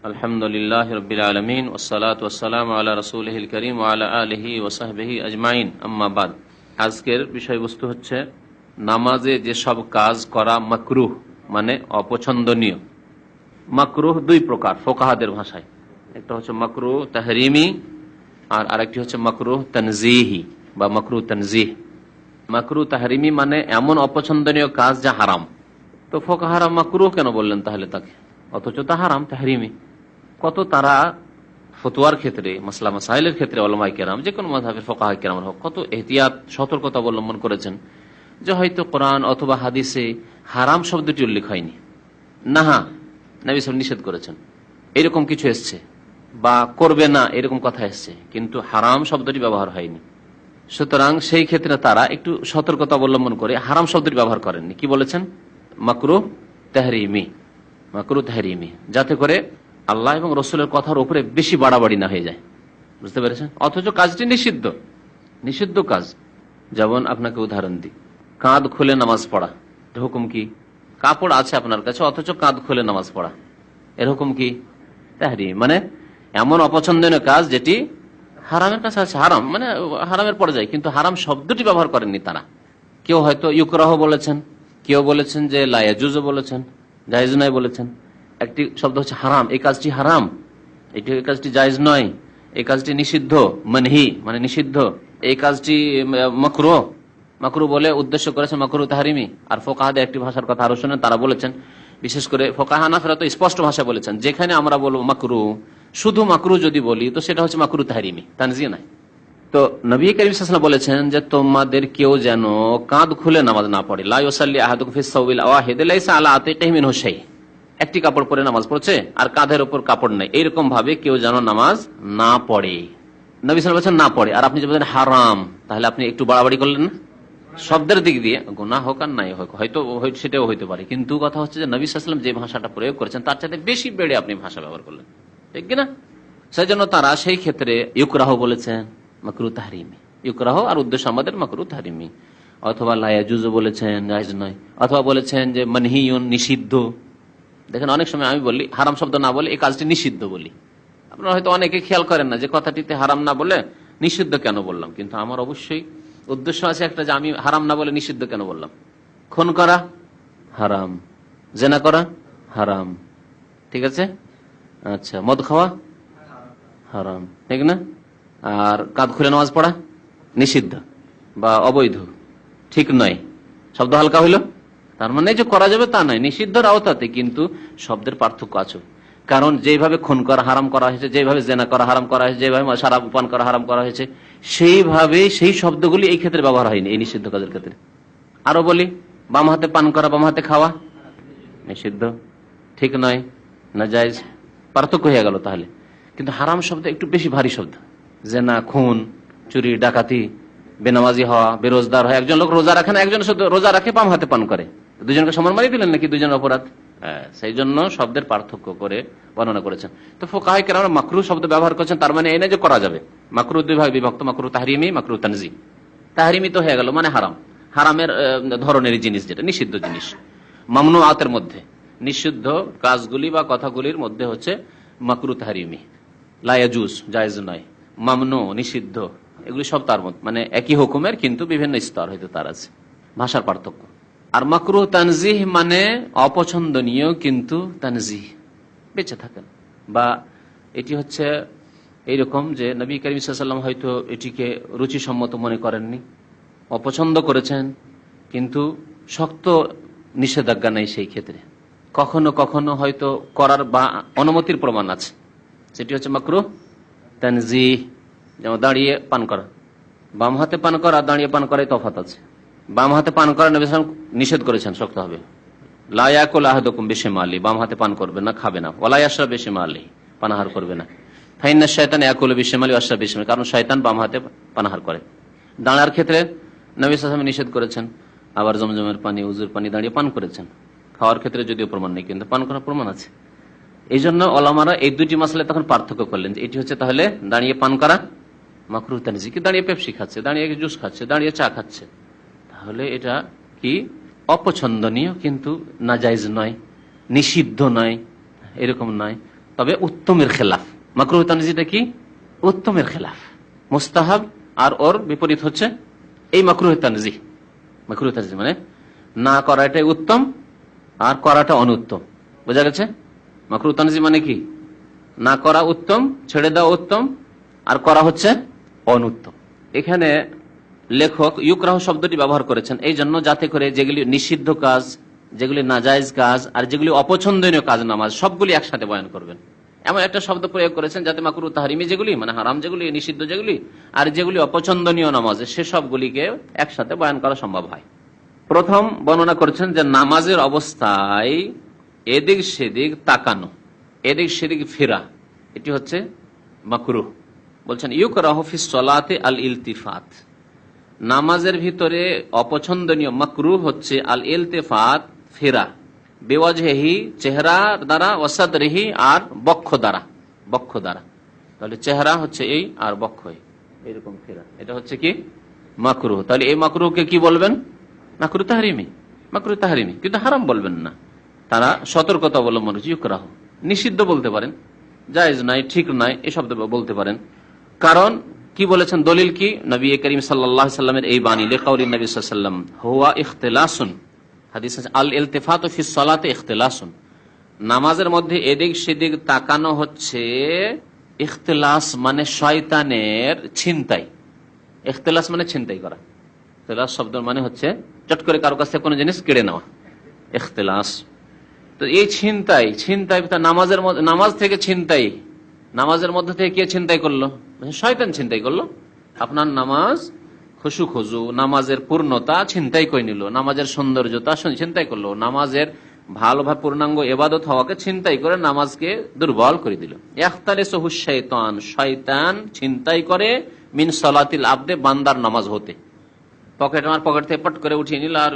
আলহামদুলিল্লাহ রাব্বিল আলামিন ওয়াসসালাতু ওয়াসসালামু আলা রাসূলিহিল কারীম ওয়া আলা আলিহি ওয়া সাহবিহি আজমাইন, আম্মা বাদ। আজকের বিষয়বস্তু হচ্ছে নামাজে যে সব কাজ করা মাকরুহ মানে অপছন্দনীয়। মাকরুহ দুই প্রকার ফুকাহাদের ভাষায়, একটা হচ্ছে মাকরুহ তাহরিমি আর আরেকটি হচ্ছে মাকরুহ তানজিহি বা মাকরুহ তানজিহ। মাকরুহ তাহরিমি মানে এমন অপছন্দনীয় কাজ যা হারাম। তো ফুকাহারা মাকরুহ কেন বললেন তাহলে তাকে, অথচ তা হারাম তাহরিমি? কত তারা ফতোয়ার ক্ষেত্রে, মাসলা মাসাইলের ক্ষেত্রে ওলামায়ে কেরাম, যে কোনো মাযহাবের ফুকাহায়ে কেরাম হোক, কত এহতিয়াত সতর্কতা অবলম্বন করেছেন যে হয়তো কোরআন অথবা হাদিসে হারাম শব্দটি উল্লেখ হয়নি, নাহা নবী সাল্লাল্লাহু আলাইহি ওয়াসাল্লাম নিষেধ করেছেন এরকম কিছু এসছে, বা করবে না এরকম কথা এসছে, কিন্তু হারাম শব্দটি ব্যবহার হয়নি। সুতরাং সেই ক্ষেত্রে তারা একটু সতর্কতা অবলম্বন করে হারাম শব্দটি ব্যবহার করেননি, কি বলেছেন? মাকরুহ তাহরিমি, মাকরুহ তাহরিমি, যাতে করে আল্লাহ এবং রসুলের কথার উপরে বেশি বাড়াবাড়ি না হয়ে যায়, বুঝতে পেরেছেন? অথচ কাজটি নিষিদ্ধ, নিষিদ্ধ কাজ। যেমন আপনাকে উদাহরণ দিই, কাঁধ খুলে নামাজ পড়া, এর হুকুম কি? কাপড় আছে আপনার কাছে অথচ কাঁধ খুলে নামাজ পড়া, এর হুকুম কি? তাহরিম, মানে এমন অপছন্দনীয় কাজ যেটি হারামের কাছে আছে, হারাম মানে হারামের পর্যায়ে, কিন্তু হারাম শব্দটি ব্যবহার করেননি তারা। কেউ হয়তো ইউকরাহ বলেছেন, কেউ বলেছেন যে লা ইয়াজুজু বলেছেন, জায়েজ নয় বলেছেন। একটি শব্দ হচ্ছে হারাম, এই কাজটি হারাম, এই কাজটি জায়েজ নয়, এই কাজটি নিষিদ্ধ, মানহি মানে নিষিদ্ধ, এই কাজটি মাকরুহ, মাকরুহ বলে উদ্দেশ্য করেছেন মাকরুহ তাহরিমি। আর ফুকাহাদের একটি ভাষার কথা আরো শুনেন, তারা বলেছেন, বিশেষ করে ফুকাহা হানাফিরা তো স্পষ্ট ভাষা বলেছেন, যেখানে আমরা বলবো মাকরুহ, শুধু মাকরুহ যদি বলি তো সেটা হচ্ছে মাকরুহ তাহরিমি, তানজিহ নয়। তো নবী করিম সাল্লাল্লাহু আলাইহি ওয়াসাল্লাম বলেছেন যে তোমাদের কেউ যেন কাঁধ খুলে নামাজ না পড়ে। লা ইউসাল্লি আহাদুকুম ফিস সাওবিল ওয়াহিদ লাইসা আলা আতিকিহি মিনহু শাই, একটি কাপড় পরে নামাজ পড়ছে আর কাঁধের উপর কাপড় নাই, এইরকম ভাবে কেউ যেন নামাজ না পড়ে। নবী সাল্লাল্লাহু আলাইহি ওয়াসাল্লাম না পড়ে, আর আপনি যে বলেন হারাম, তাহলে আপনি একটু বাড়াবাড়ি করলেন না? শব্দের দিক দিয়ে গুনাহ হোক আর নাই হোক, হয়তো সেটাও হইতে পারে, কিন্তু কথা হচ্ছে যে নবী সাল্লাল্লাহু আলাইহি ওয়াসাল্লাম যে ভাষাটা প্রয়োগ করেছেন তার চাইতে বেশি বেড়ে আপনি ভাষা ব্যবহার করলেন, ঠিক কিনা? সেই জন্য তারা সেই ক্ষেত্রে ইউকরাহ বলেছেন, মাকরুহ তাহরিমি, ইউকরাহ আর উদ্দেশ্য আমাদের মাকরুহ তাহরিমি। অথবা লা ইয়াজুজু বলেছেন, জায়েজ নয়। অথবা বলেছেন যে মানহিয়ুন, নিষিদ্ধ। দেখেন অনেক সময় আমি বলি হারাম শব্দ না বলে এই কাজটি নিষিদ্ধ বলি, আপনারা হয়তো অনেকে খেয়াল করেন না যে কথাটিতে হারাম না বলে নিষিদ্ধ কেন বললাম, কিন্তু আমার অবশ্যই উদ্দেশ্য আছে একটা, যে আমি হারাম না বলে নিষিদ্ধ কেন বললাম। খুন করা হারাম, জেনা করা হারাম, ঠিক আছে, আচ্ছা, মদ খাওয়া হারাম, ঠিক না? আর কাঁধ খুলে নামাজ পড়া নিষিদ্ধ বা অবৈধ, ঠিক নয়, শব্দ হালকা হইল, তার মানে যে করা যাবে তা নয়, নিষিদ্ধর আওতাতে, কিন্তু শব্দের পার্থক্য আছে। কারণ যেভাবে খুন করা হারাম করা হয়েছে, যেভাবে জেনা করা হারাম করা হয়েছে, যেভাবে শরাব পান করা হারাম করা হয়েছে, সেইভাবে সেই শব্দগুলি এই ক্ষেত্রে ব্যবহার হয়নি এই নিষিদ্ধ কাজের ক্ষেত্রে। আরো বলি, বাম হাতে পান করা, বাম হাতে খাওয়া নিষিদ্ধ, ঠিক নয়, নাজায়েজ, পার্থক্য হয়ে গেল তাহলে। কিন্তু হারাম শব্দ একটু বেশি ভারী শব্দ, জেনা, খুন, চুরি, ডাকাতি, বেনামাজি হওয়া, বেরোজগার হয়। একজন লোক রোজা রাখে না, একজন রোজা রাখে বাম হাতে পান করে, দুজনকে সমান মারিয়ে দিলেন নাকি? দুজনের অপরাধ। সেই জন্য শব্দের পার্থক্য করে বর্ণনা করেছেন। তো ফুকাহায়ে কেরাম মাকরুহ শব্দ ব্যবহার করেছেন, তার মানে এই না যে করা যাবে। মাকরুহ দুই ভাগে বিভক্ত, মাকরুহ তাহরিমি, মাকরুহ তানজিহ। তাহরিমি তো হয়ে গেল মানে হারাম, হারামের ধরনের জিনিস, যেটা নিষিদ্ধ জিনিস। মামনুআতের মধ্যে, নিষিদ্ধ কাজগুলি বা কথাগুলির মধ্যে হচ্ছে মাকরুহ তাহরিমি, লা ইয়াজুজ, জায়েজ নয়, মামনু, নিষিদ্ধ, এগুলি সব তার মধ্যে, মানে একই হুকুমের কিন্তু বিভিন্ন স্তর হয়তো তার আছে, ভাষার পার্থক্য। আর মাকরুহ তানজিহ মানে অপছন্দনীয় কিন্তু তানজিহ, বেঁচে থাকেন। বা এটি হচ্ছে এইরকম যে নবী করিম সাল্লাল্লাহু আলাইহি ওয়াসাল্লাম হয়তো এটিকে রুচিসম্মত মনে করেননি, অপছন্দ করেছেন, কিন্তু শক্ত নিষেধাজ্ঞা নেই সেই ক্ষেত্রে। কখনো কখনো হয়তো করার বা অনুমতির প্রমাণ আছে, সেটি হচ্ছে মাকরুহ তানজিহ। যেমন দাঁড়িয়ে পান করা, বাম হাতে পান করা দাঁড়িয়ে পান করায় তফাৎ আছে। বাম হাতে পান করা নবী সাল্লাল্লাহু আলাইহি ওয়াসাল্লাম নিষেধ করেছেন শক্ত হবে, লা ইয়াকুল আহাদুকুম বিশিমালি, বাম হাতে পান করবে না, খাবে না। ওয়ালা ইয়াশরাব বিশিমালি, পানাহার করবে না। ফাইন্না শাইতান ইয়াকুলু বিশিমালি ওয়া ইয়াশরাবু বিশিমালি, কারণ শয়তান বাম হাতে পানাহার করে। দাঁড়ার ক্ষেত্রে নবী সাল্লাল্লাহু আলাইহি ওয়াসাল্লাম নিষেধ করেছেন, আবার জমজমের পানি, উযুর পানি দাঁড়িয়ে পান করেছেন। খাওয়ার ক্ষেত্রে যদিও প্রমাণ নেই, কিন্তু পান করার প্রমাণ আছে। এই জন্য ওলামারা এই দুটি মাসলায় তখন পার্থক্য করলেন যে এটি হচ্ছে তাহলে দাঁড়িয়ে পান করা মাকরুহ তানজিহ, কি দাঁড়িয়ে পেপসি খাচ্ছে, দাঁড়িয়ে জুস খাচ্ছে, দাঁড়িয়ে চা খাচ্ছে, তাহলে এটা কি অপছন্দনীয় কিন্তু নাজায়েজ নয়, নিষিদ্ধ নয়, এরকম নয়। তবে উত্তমের খেলাফ। মাকরুহ তানজিহটা কি? উত্তমের খেলাফ। মুস্তাহাব আর ওর বিপরীত হচ্ছে এই মাকরুহ তানজিহ। মাকরুহ তানজিহ মানে না করাটাই উত্তম আর করাটা অনুত্তম। বোঝা গেছে? মাকরুহ তানজিহ মানে কি? না করা উত্তম, ছেড়ে দেওয়া উত্তম, আর করা হচ্ছে অনুত্তম। এখানে লেখক ইউকরাহ শব্দটি ব্যবহার করেছেন এই জন্য, যাতে করে যেগুলি নিষিদ্ধ কাজ, যেগুলি নাজায়েজ কাজ, আর যেগুলি অপছন্দনীয় কাজ নামাজ, সবগুলি একসাথে বয়ান করবেন। এমন একটা শব্দ প্রয়োগ করেছেন যাতে মাকরুহ তাহরিমি যেগুলি মানে হারাম যেগুলি, নিষিদ্ধ যেগুলি, আর যেগুলি অপছন্দনীয় নামাজে, সে সবগুলিকে একসাথে বয়ান করা সম্ভব হয়। প্রথম বর্ণনা করেছেন যে নামাজের অবস্থায় এদিক সেদিক তাকানো, এদিক সেদিক ফেরা, এটি হচ্ছে মাকরুহ। বলছেন ইউকরাহু ফিস সালাতি আল ইলতিফাত, নামাজের ভিতরে অপছন্দনীয় মাকরুহ হচ্ছে আল ইলতিফাত, ফেরা, বেওয়াজহি চেহারার দ্বারা, ওয়াসাদরিহি আর বক্ষ দ্বারা, বক্ষ দ্বারা। তাহলে চেহারা হচ্ছে এই আর বক্ষ এইরকম ফেরা, এটা হচ্ছে কি মাকরুহ। তাহলে এই মাকরুহকে কি বলবেন? মাকরুহ তাহরিমি, মাকরুহ তাহরিমি, কিন্তু হারাম বলবেন না। তারা সতর্কতা অবলম্বন হচ্ছে ইউকরাহ, নিষিদ্ধ বলতে পারেন, জায়েজ নাই, ঠিক নাই, এই শব্দ বলতে পারেন। কারণ কি বলেছেন? দলিল কি? নবী করিম সাল্লাল্লাহু আলাইহি সাল্লামের এই বাণী, লিকাউলি নবী সাল্লাল্লাহু আলাইহি ওয়াসাল্লাম হুয়া ইখতিলাসুন, হাদিস আছে আল ইলতিফাতু ফিস সালাতি ইখতিলাসুন, নামাজের মধ্যে এদিক সেদিক তাকানো হচ্ছে ইখতিলাস মানে শয়তানের ছিনতাই। ইখতিলাস মানে ছিনতাই করা। ইখতিলাস শব্দের মানে হচ্ছে চট করে কারো কাছ থেকে কোনো জিনিস কেড়ে নেওয়া, ইখতিলাস। তো এই ছিনতাই, ছিনতাই নামাজের মধ্যে, নামাজ থেকে ছিনতাই, নামাজের মধ্যে থেকে কে ছিনতাই করলো? শয়তান ছিনতাই করলো। আপনার নামাজ খুশু খুজু, নামাজের পূর্ণতা ছিনতাই করে নিল, নামাজের সৌন্দর্যতা ছিনতাই করলো, নামাজের ভালোভাবে পূর্ণাঙ্গ ইবাদত হওয়াকে ছিনতাই করে নামাজকে দুর্বল করে দিল। ইখতালিসুহু শাইতান, শয়তান ছিনতাই করে মিন সালাতিল আবদে, বান্দার নামাজ হতে। পকেট থেকে পট করে উঠিয়ে নিল আর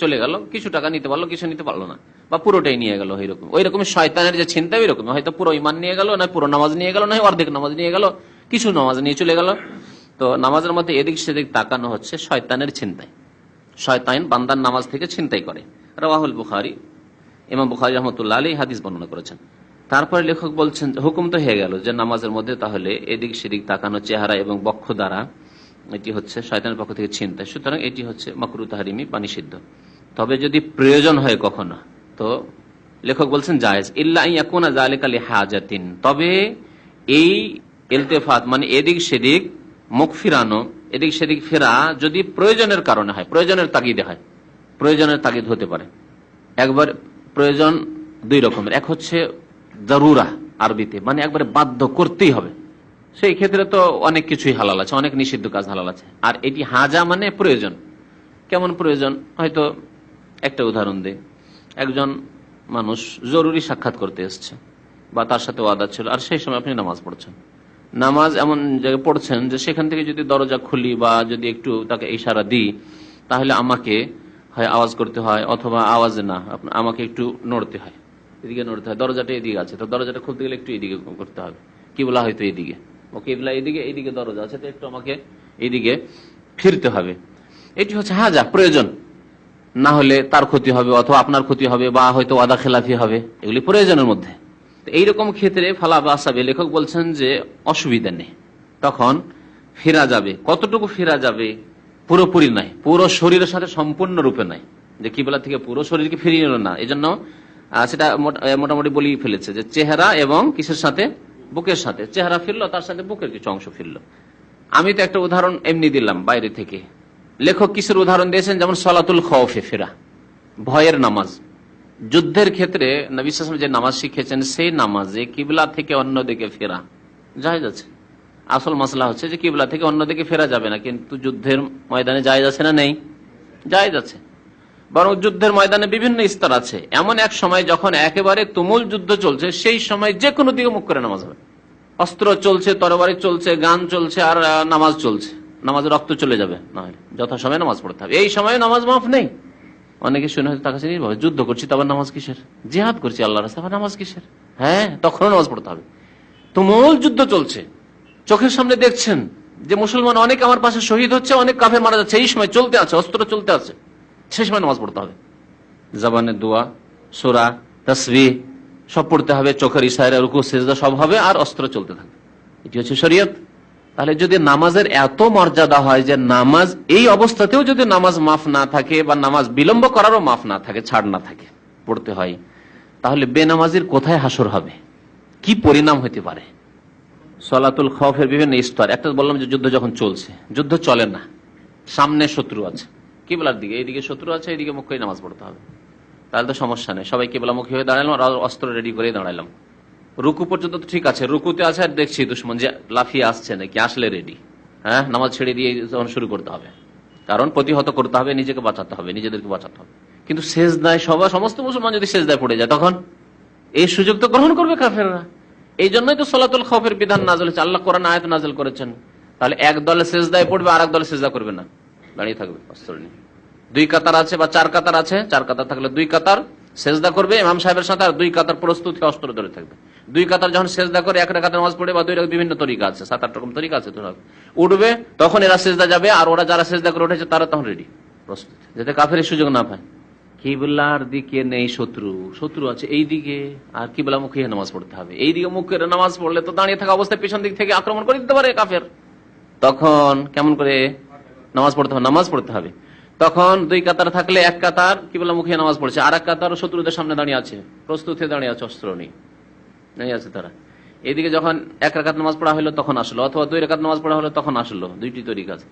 চলে গেল, কিছু টাকা নিতে পারলো, কিছু নিতে পারলো না, বা পুরোটাই নিয়ে গেল। ওই রকম শয়তানের যে ছিনতাই, ওই রকম হয়তো পুরো ইমান নিয়ে গেল, না পুরো নামাজ নিয়ে গেল, না অর্ধেক নামাজ নিয়ে গেল, কিছু নামাজ নিয়ে চলে গেল। তো নামাজের মধ্যে এদিক সেদিক তাকানো হচ্ছে শয়তানের ছিনতাই। শয়তান বান্দার নামাজ থেকে ছিনতাই করে। রাওয়াহুল বুখারী, ইমাম বুখারী রাহমাতুল্লাহ আলাইহি হাদিস বর্ণনা করেছেন। তারপরে লেখক বলছেন হুকুম তো হয়ে গেল যে নামাজের মধ্যে তাহলে এদিক সেদিক তাকানো, চেহারা এবং বক্ষ দ্বারা, এটি হচ্ছে শয়তানের পক্ষ থেকে ছিনতাই। সুতরাং এটি হচ্ছে মাকরুহ তাহরিমি বা নিষিদ্ধ। তবে যদি প্রয়োজন হয় কখনো, তো লেখক বলছেন জায়েজ, ইল্লা আন ইয়াকুনা যালিকা লিহাজাতিন, তবে এই ইলতিফাত মানে এদিক সেদিক মুখ ফিরানো, এদিক সেদিক ফেরা যদি প্রয়োজনের কারণে হয়, প্রয়োজনের তাগিদে হয়, প্রয়োজনের তাগিদ হতে পারে। একবার প্রয়োজন দুই রকমের, এক হচ্ছে জরুরা আরবিতে, মানে একবারে বাধ্য করতেই হবে, সেই ক্ষেত্রে তো অনেক কিছুই হালাল আছে, অনেক নিষিদ্ধ কাজ হালাল আছে। আর এটি হাজা মানে প্রয়োজন। কেমন প্রয়োজন? হয়তো একটা উদাহরণ দেই, একজন মানুষ জরুরি সাক্ষাৎ করতে এসছে বা তার সাথে ওয়াদা ছিল, আর সেই সময় আপনি নামাজ পড়ছেন, নামাজ এমন জায়গায় পড়ছেন যে সেখান থেকে যদি দরজা খুলি বা যদি একটু তাকে ইশারা দিই, তাহলে আমাকে হয় আওয়াজ করতে হয়, অথবা আওয়াজ না, আমাকে একটু নড়তে হয়, এদিকে নড়তে হয়, দরজাটা এদিকে আছে, তো দরজাটা খুলতে গেলে একটু এদিকে করতে হবে, কিবলা হয়তো এদিকে, ও কিবলা এদিকে, এইদিকে দরজা আছে, তো একটু আমাকে এইদিকে ফিরতে হবে। এটি হচ্ছে হাজা, প্রয়োজন। না হলে তার ক্ষতি হবে, অথবা আপনার ক্ষতি হবে, বা হয়তো ওয়াদা খেলাফি হবে, এগুলি প্রয়োজনের মধ্যে। এইরকম ক্ষেত্রে ফালা বাসাবে, লেখক বলছেন যে অসুবিধা নেই, তখন ফেরা যাবে। কতটুকু ফেরা যাবে? পুরোপুরি নাই, পুরো শরীরের সাথে সম্পূর্ণ রূপে নাই, যে কিবলা থেকে পুরো শরীরকে ফিরিয়ে নিল না। এই জন্য সেটা মোটামুটি বলি ফেলেছে যে চেহারা এবং কিসের সাথে? বুকের সাথে। চেহারা ফিরলো, তার সাথে বুকের কিছু অংশ ফিরলো। আমি তো একটা উদাহরণ এমনি দিলাম বাইরে থেকে, লেখক কিসের উদাহরণ দিয়েছেন? যেমন সলাতুল খৌফে ফেরা, ভয়ের নামাজ। যুদ্ধের ক্ষেত্রে নবী সাল্লাল্লাহু আলাইহি ওয়াসাল্লাম যে নামাজ শিখিয়েছেন, সেই নামাজে কিবলা থেকে অন্যদিকে ফেরা জায়েজ আছে। আসল মাসলা হচ্ছে যে কিবলা থেকে অন্যদিকে ফেরা যাবে না, কিন্তু যুদ্ধের ময়দানে জায়েজ আছে না নেই? জায়েজ আছে। বরং যুদ্ধের ময়দানে বিভিন্ন স্তর আছে। এমন এক সময় যখন একেবারে তুমুল যুদ্ধ চলছে, সেই সময় যে কোনো দিকে মুখ করে নামাজ হবে। অস্ত্র চলছে, তরবারি চলছে, গান চলছে, আর নামাজ চলছে, নামাজের রক্ত চলে যাবে, না হলে যথাসময়ে নামাজ পড়তে হবে। এই সময় নামাজ মাফ নেই। অনেকে শুনে হয়তো তার কাছে যুদ্ধ করছি, তবে নামাজ কিসের? জিহাদ করছি আল্লাহর রাস্তায়, আবার নামাজ কিসের? হ্যাঁ, তখনও নামাজ পড়তে হবে। তুমুল যুদ্ধ চলছে, চোখের সামনে দেখছেন যে মুসলমান অনেক আমার পাশে শহীদ হচ্ছে, অনেক কাফের মারা যাচ্ছে, এই সময় চলতে আছে, অস্ত্র চলতে আছে, সেই সময় নামাজ পড়তে হবে। জবানের দোয়া, সূরা, তাসবিহ, সব পড়তে হবে, চোখের ইশারা, রুকু সিজদা সব হবে, আর অস্ত্র চলতে থাকবে। এটি হচ্ছে শরীয়ত। তাহলে যদি নামাজের এত মর্যাদা হয় যে নামাজ এই অবস্থাতেও যদি নামাজ মাফ না থাকে বা নামাজ বিলম্ব করারও মাফ না থাকে, ছাড় না থাকে, পড়তে হয়, তাহলে বেনামাজির কোথায় হাসর হবে, কি পরিণাম হতে পারে? সলাতুল খৌফের বিভিন্ন স্তর। একটা বললাম যে যুদ্ধ যখন চলছে, যুদ্ধ চলে না, সামনে শত্রু আছে, কিবলার দিকে, এইদিকে শত্রু আছে, এইদিকে মুখ করে নামাজ পড়তে হবে, তাহলে তো সমস্যা নেই, সবাই কিবলামুখী হয়ে দাঁড়ালাম আর অস্ত্র রেডি করে দাঁড়ালাম। রুকু পর্যন্ত তো ঠিক আছে, রুকুতে আছে আর দেখছি দুশ্মন যে লাফিয়ে আসছে নাকি, আসলে রেডি, হ্যাঁ, নামাজ ছেড়ে দিয়ে তখন শুরু করতে হবে, কারণ প্রতিহত করতে হবে, নিজেকে বাঁচাতে হবে, নিজেদেরকে বাঁচাতে হবে। কিন্তু সেজদায় সমস্ত মুসলমান যদি সেজদায় পড়ে যায়, তখন এই সুযোগ তো গ্রহণ করবে কাফেররা। এই জন্যই তো সলাতুল খৌফের বিধান নাযিল হয়েছে, আল্লাহ কোরআন আয়াত নাযিল করেছেন। তাহলে এক দলে সেজদায় পড়বে, আর এক দলে সেজদা করবে না, দাঁড়িয়ে থাকবে অস্ত্র নিয়ে। 2 কাতার আছে বা 4 কাতার আছে, 4 কাতার থাকলে 2 কাতার সেজদা করবে ইমাম সাহেবের সাথে, আর 2 কাতার প্রস্তুত হয়ে অস্ত্র ধরে থাকবে। 2 কাতার যখন সেজদা করে, 1 রাকাত নামাজ পড়ে বা 2 রাকাত, বিভিন্ন তরিকা আছে, 7-8 রকম তরিকা আছে, তো উঠবে তখন এরা সেজদা যাবে, আর ওরা যারা সেজদা করে উঠেছে তারা তখন রেডি, প্রস্তুত, যাতে কাফের সুযোগ না পায়। কিবলার দিকে নেই শত্রু, শত্রু আছে এই দিকে, আর কিবলা মুখে নামাজ পড়তে হবে। এই দিকে মুখ করে নামাজ পড়লে তো দাঁড়িয়ে থাকা অবস্থায় পিছন দিক থেকে আক্রমণ করে দিতে পারে কাফের, তখন কেমন করে নামাজ পড়তে হবে? নামাজ পড়তে হবে। তখন 2 কাতার থাকলে 1 কাতার কিবলা মুখে নামাজ পড়ছে, আর 1 কাতার শত্রুদের সামনে দাঁড়িয়ে আছে, প্রস্তুত হয়ে দাঁড়িয়ে আছে, অস্ত্র নেই আছে তারা। এদিকে যখন 1 রাকাত নামাজ পড়া হলো তখন আসলো, অথবা 2 রাকাত নামাজ পড়া হলো তখন আসলো, 2টি তরিকা আছে।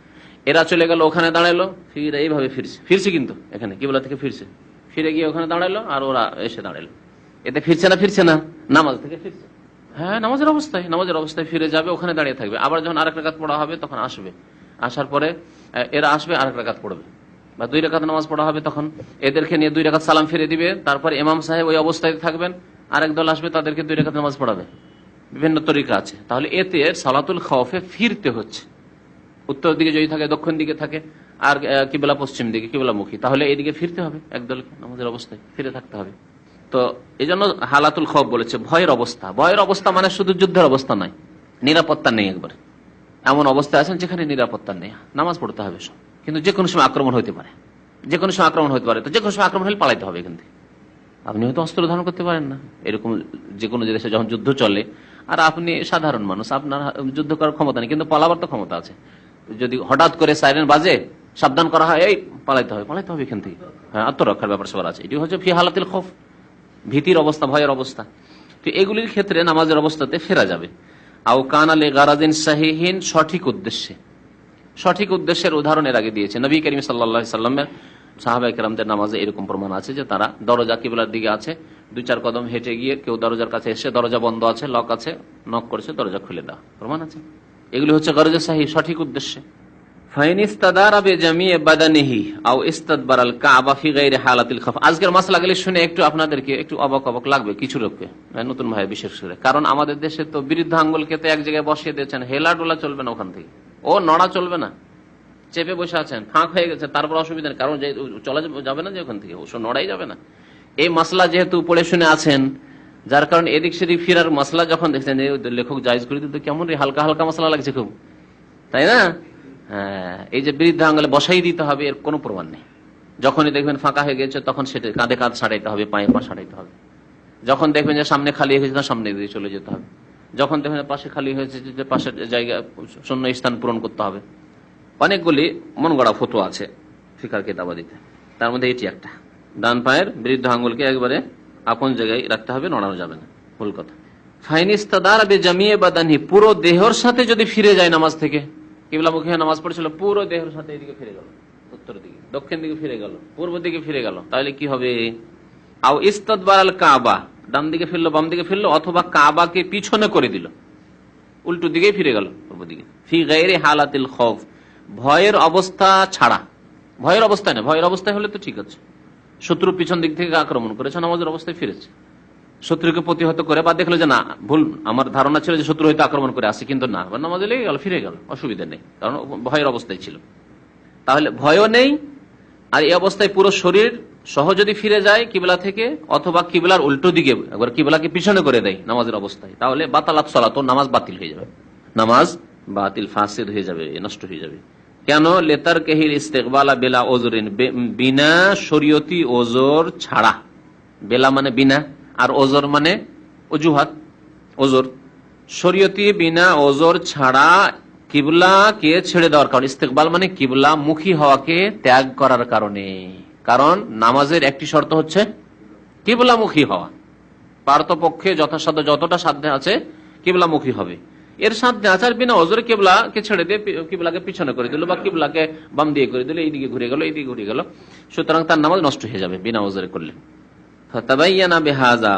এরা চলে গেল, ওখানে দাঁড়ালো, ফিরে এইভাবে ফিরছে কিন্তু এখানে কিবলা থেকে ফিরে গিয়ে ওখানে দাঁড়ালো, আর ওরা এসে দাঁড়ালো। এতে ফিরছে না, নামাজ থেকে ফিরছে, হ্যাঁ, নামাজের অবস্থায় ফিরে যাবে, ওখানে দাঁড়িয়ে থাকবে। আবার যখন 1 রাকাত পড়া হবে তখন আসবে, আসার পরে এরা আসবে, 1 রাকাত পড়বে, বা 2 রাকাত নামাজ পড়া হবে, তখন এদেরকে নিয়ে 2 রাকাত সালাম ফিরে দিবে। তারপর ইমাম সাহেব ওই অবস্থায় থাকবেন, আরেক দল আসবে, তাদেরকে 2 রাকাত নামাজ পড়াবে। বিভিন্ন তরিকা আছে। তাহলে এতে সালাতুল খাউফে ফিরতে হচ্ছে, উত্তর দিকে যদি থাকে, দক্ষিণ দিকে থাকে, আর কিবলা পশ্চিম দিকে, কিবলামুখী, তাহলে এইদিকে ফিরতে হবে, একদলকে নামাজের অবস্থায় ফিরে থাকতে হবে। তো এই জন্য হালাতুল খৌফ বলেছে, ভয়ের অবস্থা। ভয়ের অবস্থা মানে শুধু যুদ্ধের অবস্থা নয়, নিরাপত্তা নেই, একবার এমন অবস্থায় আছেন যেখানে নিরাপত্তা নেই, নামাজ পড়তে হবে সব, কিন্তু যে কোনো সময় আক্রমণ হতে পারে, তো যে কোনো সময় আক্রমণ হলে পালাইতে হবে এখান থেকে। আপনি হয়তো অস্ত্র ধারণ করতে পারেন না, এরকম যে কোনো দেশে যখন যুদ্ধ চলে, আর আপনি সাধারণ মানুষ, আপনার যুদ্ধ করার ক্ষমতা নেই, কিন্তু পালাবার তো ক্ষমতা আছে। যদি হঠাৎ করে সাইরেন বাজে, সাবধান করা হয়, এই পালাইতে হবে এখান থেকে, হ্যাঁ, আত্মরক্ষার ব্যাপার সবার আছে। এটি হচ্ছে ফি হালাতিল খৌফ, ভীতির অবস্থা, ভয়ের অবস্থা। তো এগুলির ক্ষেত্রে নামাজের অবস্থাতে ফেরা যাবে। আও কান আলী গারাদিন সাহিহীন, সঠিক উদ্দেশ্যের উদাহরণ এর আগে দিয়েছে। নবী করিম সাল্লাল্লাহু আলাইহি সাল্লামের সাহাবায়ে কেরামদের নামাজে এরকম প্রমাণ আছে যে তারা দরজা কিবলার দিকে আছে, 2-4 কদম হেঁটে গিয়ে কেউ দরজার কাছে এসে, দরজা বন্ধ আছে, লক আছে, নক করেছে, দরজা খুলে দেওয়া, প্রমাণ আছে। এগুলি হচ্ছে গরজে সাহিহ, সঠিক উদ্দেশ্যে। ফাইন ইস্তাদারা বিজামি'i বাদানিহি আও ইস্তাদবারাল কাবা ফি গায়রি হালাতিল খাউফ। আজকের মাসলাগুলি শুনে একটু আপনাদেরকে একটু অবাক লাগবে কিছু লোককে, নতুন ভাই বিশেষ করে, কারণ আমাদের দেশে তো বৃদ্ধ আঙ্গুলকে তো এক জায়গায় বসিয়ে দিয়েছেন, হেলা ডোলা চলবে না, ওখান থেকে ও নড়া চলবে না, চেপে বসে আছেন, ফাঁক হয়ে গেছে, তারপর অসুবিধা নেই, কারণ চলা যাবে না যে ওখান থেকে, ওসব নড়াই যাবে না। এই মাসলা যেহেতু পড়ে শুনে আছেন, যার কারণে এদিক সেদিক ফিরার মাসলা যখন দেখছেন, লেখক জায়েজ করে দিতে কেমন হালকা হালকা মাসলা লাগছে খুব, তাই না? হ্যাঁ, এই যে বৃদ্ধ আঙ্গুলে বসাই দিতে হবে, এর কোনো প্রমাণ নেই। যখনই দেখবেন ফাঁকা হয়ে গেছে, তখন সেটা কাঁধে কাঁধ সারাইতে হবে, পায়ে পা সারাইতে হবে। যখন দেখবেন যে সামনে খালি হয়েছে, সামনে দিয়ে চলে যেতে হবে। যখন দেখবেন পাশে খালি হয়েছে, যে পাশের জায়গা শূন্য স্থান পূরণ করতে হবে। অনেকগুলি মন গড়া ফটো আছে ফিকার কিতাবাদিতে, তার মধ্যে এটি একটা। ডান পায়ের বৃদ্ধ আঙ্গুলকে একবারে আপন জায়গায় রাখতে হবে, নড়ানো যাবে না, ভুল কথা। ফাইন ইস্তাদার বিজামি'i বাদানিহি, পুরো দেহের সাথে যদি ফিরে যায় নামাজ থেকে, কিবলামুখী নামাজ পড়ছিল, পুরো দেহের সাথে এদিকে ফিরে গেল, উত্তর দিকে, দক্ষিণ দিকে ফিরে গেল, পূর্ব দিকে ফিরে গেল, তাহলে কি হবে? আও ইস্তাদবারাল কাবা, ডান দিকে ফিরলো, বাম দিকে ফিরলো, অথবা কাবাকে পিছনে করে দিল, উল্টো দিকে ফিরে গেল, পূর্ব দিকে। ফি গায়রি হালাতিল খৌফ, ভয়ের অবস্থা ছাড়া, ভয়ের অবস্থায় না, ভয়ের অবস্থায় হলে তো ঠিক আছে, শত্রু পিছন দিক থেকে আক্রমণ করেছে, নামাজের অবস্থায় ফিরেছে, শত্রুকে প্রতিহত করে, বা দেখলো যে না, ভুল, আমার ধারণা ছিল যে শত্রু হয়তো আক্রমণ করে আসে, কিন্তু না, নামাজে লেগে গেল, ফিরে গেল, অসুবিধা নেই, কারণ ভয়ের অবস্থায় ছিল। তাহলে ভয়ও নেই, আর এই অবস্থায় পুরো শরীর সহ যদি ফিরে যায় কিবলা থেকে, অথবা কিবলার উল্টো দিকে একবার কিবলাকে পিছনে করে দেয় নামাজের অবস্থায়, তাহলে বাতালাত সালাত, নামাজ বাতিল হয়ে যাবে, নামাজ বাতিল, ফাসিদ হয়ে যাবে, নষ্ট হয়ে যাবে। কেন? লেতার কেহিল ইস্তেকবালা বেলা ওজরিন, বিনা শরীয়তি ওজর ছাড়া, বেলা মানে বিনা, আর ওজর মানে অজুহাত, ওজর। শরীয়তে বিনা ওজর ছাড়া কিবলাকে ছেড়ে দেওয়ার কারণে, ইস্তেকবাল মানে কিবলা মুখী হওয়াকে ত্যাগ করার কারণে। কারণ নামাজের একটি শর্ত হচ্ছে কিবলামুখী হওয়া। পারতপক্ষে যথাসাধ্য যতটা সাধ্যে আছে কিবলামুখী হবে, এর সাধ্যে আছে। আর বিনা ওজরে কিবলাকে ছেড়ে দিয়ে কিবলাকে পিছনে করে দিল বা কিবলাকে বাম দিয়ে করে দিল, এইদিকে ঘুরে গেল এইদিকে ঘুরে গেল, সুতরাং তার নামাজ নষ্ট হয়ে যাবে বিনা ওজরে করলে। ফাতাবায়্যানা বিহাযা,